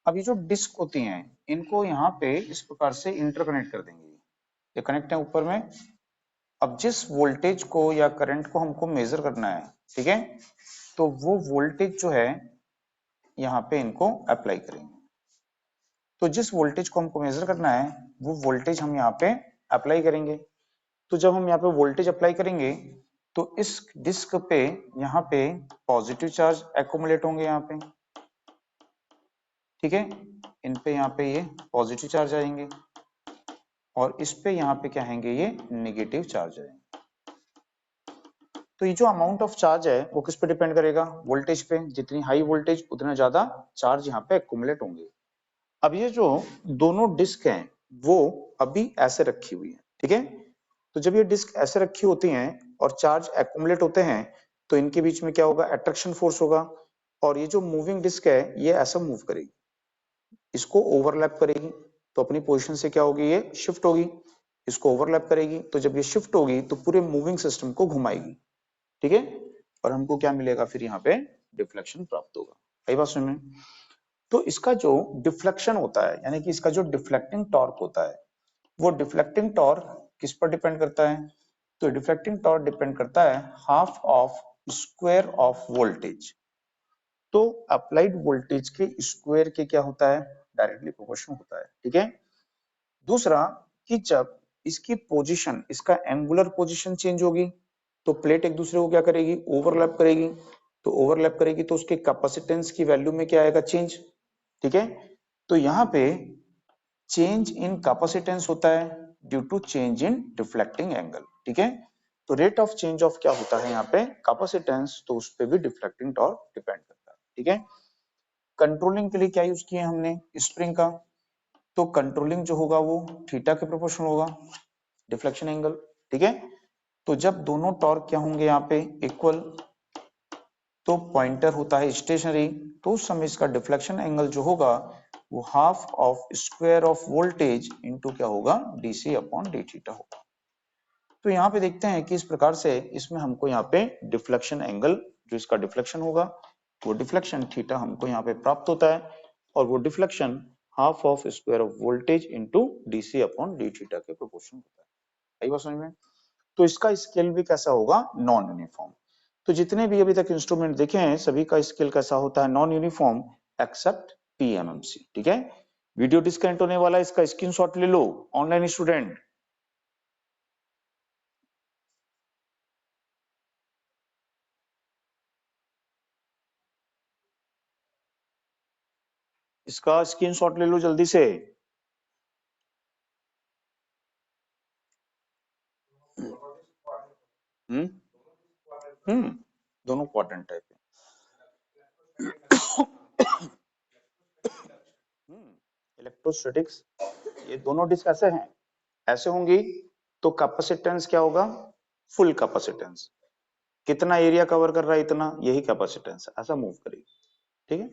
अब ये जो डिस्क होती हैं इनको यहाँ पे इस प्रकार से इंटरकनेक्ट कर देंगे। ये कनेक्ट है ऊपर में। अब जिस वोल्टेज को या करंट को हमको मेजर करना है, ठीक है, तो वो वोल्टेज जो है यहाँ पे इनको अप्लाई करेंगे। तो जिस वोल्टेज को हमको मेजर करना है वो वोल्टेज हम यहाँ पे अप्लाई करेंगे। तो जब हम यहाँ पे वोल्टेज अप्लाई करेंगे तो इस डिस्क पे यहाँ पे पॉजिटिव चार्ज एक्यूमुलेट होंगे यहाँ पे। ठीक है, इन पे यहाँ पे ये पॉजिटिव चार्ज आएंगे और इस पे यहाँ पे क्या आएंगे, ये नेगेटिव चार्ज आएंगे। तो ये जो अमाउंट ऑफ चार्ज है वो किस पे डिपेंड करेगा, वोल्टेज पे। जितनी हाई वोल्टेज उतना ज्यादा चार्ज यहाँ पे एक्यूमुलेट होंगे। अब ये जो दोनों डिस्क हैं वो अभी ऐसे रखी हुई है। ठीक है, तो जब ये डिस्क ऐसे रखी होती हैं और चार्ज एक्यूमुलेट होते हैं तो इनके बीच में क्या होगा, अट्रैक्शन फोर्स होगा और ये जो मूविंग डिस्क है ये ऐसा मूव करेगी, इसको ओवरलैप करेगी तो अपनी पोजीशन से क्या होगी, ये शिफ्ट होगी, इसको ओवरलैप करेगी तो जब ये शिफ्ट होगी तो पूरे मूविंग सिस्टम को घुमाएगी। ठीक है, और हमको क्या मिलेगा, फिर यहाँ पे डिफ्लेक्शन प्राप्त होगा। सही बात समझ में। तो इसका जो डिफ्लेक्शन होता है यानी कि इसका जो डिफ्लेक्टिंग टॉर्क होता है वो डिफ्लेक्टिंग टॉर्क किस पर डिपेंड करता है, तो डिफ्लेक्टिंग टॉर्क डिपेंड करता है half of square of voltage. तो अप्लाइड वोल्टेज के स्क्वायर के क्या होता है, डायरेक्टली प्रोपोर्शनल होता है, ठीक है। दूसरा कि जब इसकी पोजीशन, इसका एंगुलर पोजीशन चेंज होगी तो प्लेट एक दूसरे को क्या करेगी, ओवरलैप करेगी। तो ओवरलैप करेगी तो उसके कैपेसिटेंस की वैल्यू में क्या आएगा, चेंज, ठीक है। तो यहाँ पे चेंज इन कैपेसिटेंस होता है due to change in deflecting angle, ठीक है। तो रेट ऑफ चेंज ऑफ क्या होता है यहाँ पे, कैपेसिटेंस, तो उस पर भी डिफ्लेक्टिंग टॉर्क डिपेंड करता है, ठीक है। कंट्रोलिंग के लिए क्या यूज किए हमने, स्प्रिंग का। तो कंट्रोलिंग जो होगा वो थीटा के प्रोपोर्शनल होगा, डिफ्लेक्शन एंगल, ठीक है। तो जब दोनों टॉर्क क्या होंगे यहाँ पे इक्वल, तो पॉइंटर होता है स्टेशनरी, तो उस समय इसका डिफ्लेक्शन एंगल जो होगा वो half of square of voltage into क्या होगा, डीसी अपॉन डी थीटा होगा। तो यहाँ पे देखते हैं कि इस प्रकार से इसमें हमको यहाँ पे डिफ्लेक्शन एंगल, जो इसका डिफ्लेक्शन होगा वो डिफ्लेक्शन थीटा हमको यहाँ पे प्राप्त होता है, और वो deflection half of square of voltage into DC upon D theta के प्रोपोर्शनल होता है। आई बात समझ में। तो इसका स्केल भी कैसा होगा, नॉन यूनिफॉर्म। तो जितने भी अभी तक इंस्ट्रूमेंट देखे हैं सभी का स्केल कैसा होता है, नॉन यूनिफॉर्म एक्सेप्ट पीएमएमसी, ठीक है। वीडियो डिस्कनेक्ट होने वाला है, इसका स्क्रीनशॉट ले लो ऑनलाइन स्टूडेंट। इसका स्क्रीनशॉट ले लो जल्दी से। हम्म दोनों क्वाड्रेंट टाइप है। इलेक्ट्रोस्टैटिक्स, ये दोनों डिस्क ऐसे हैं, ऐसे होंगी, तो कैपेसिटेंस क्या होगा, फुल कैपेसिटेंस, कितना एरिया कवर कर रहा है इतना, यही कैपेसिटेंस ऐसा मूव करेगी, ठीक है।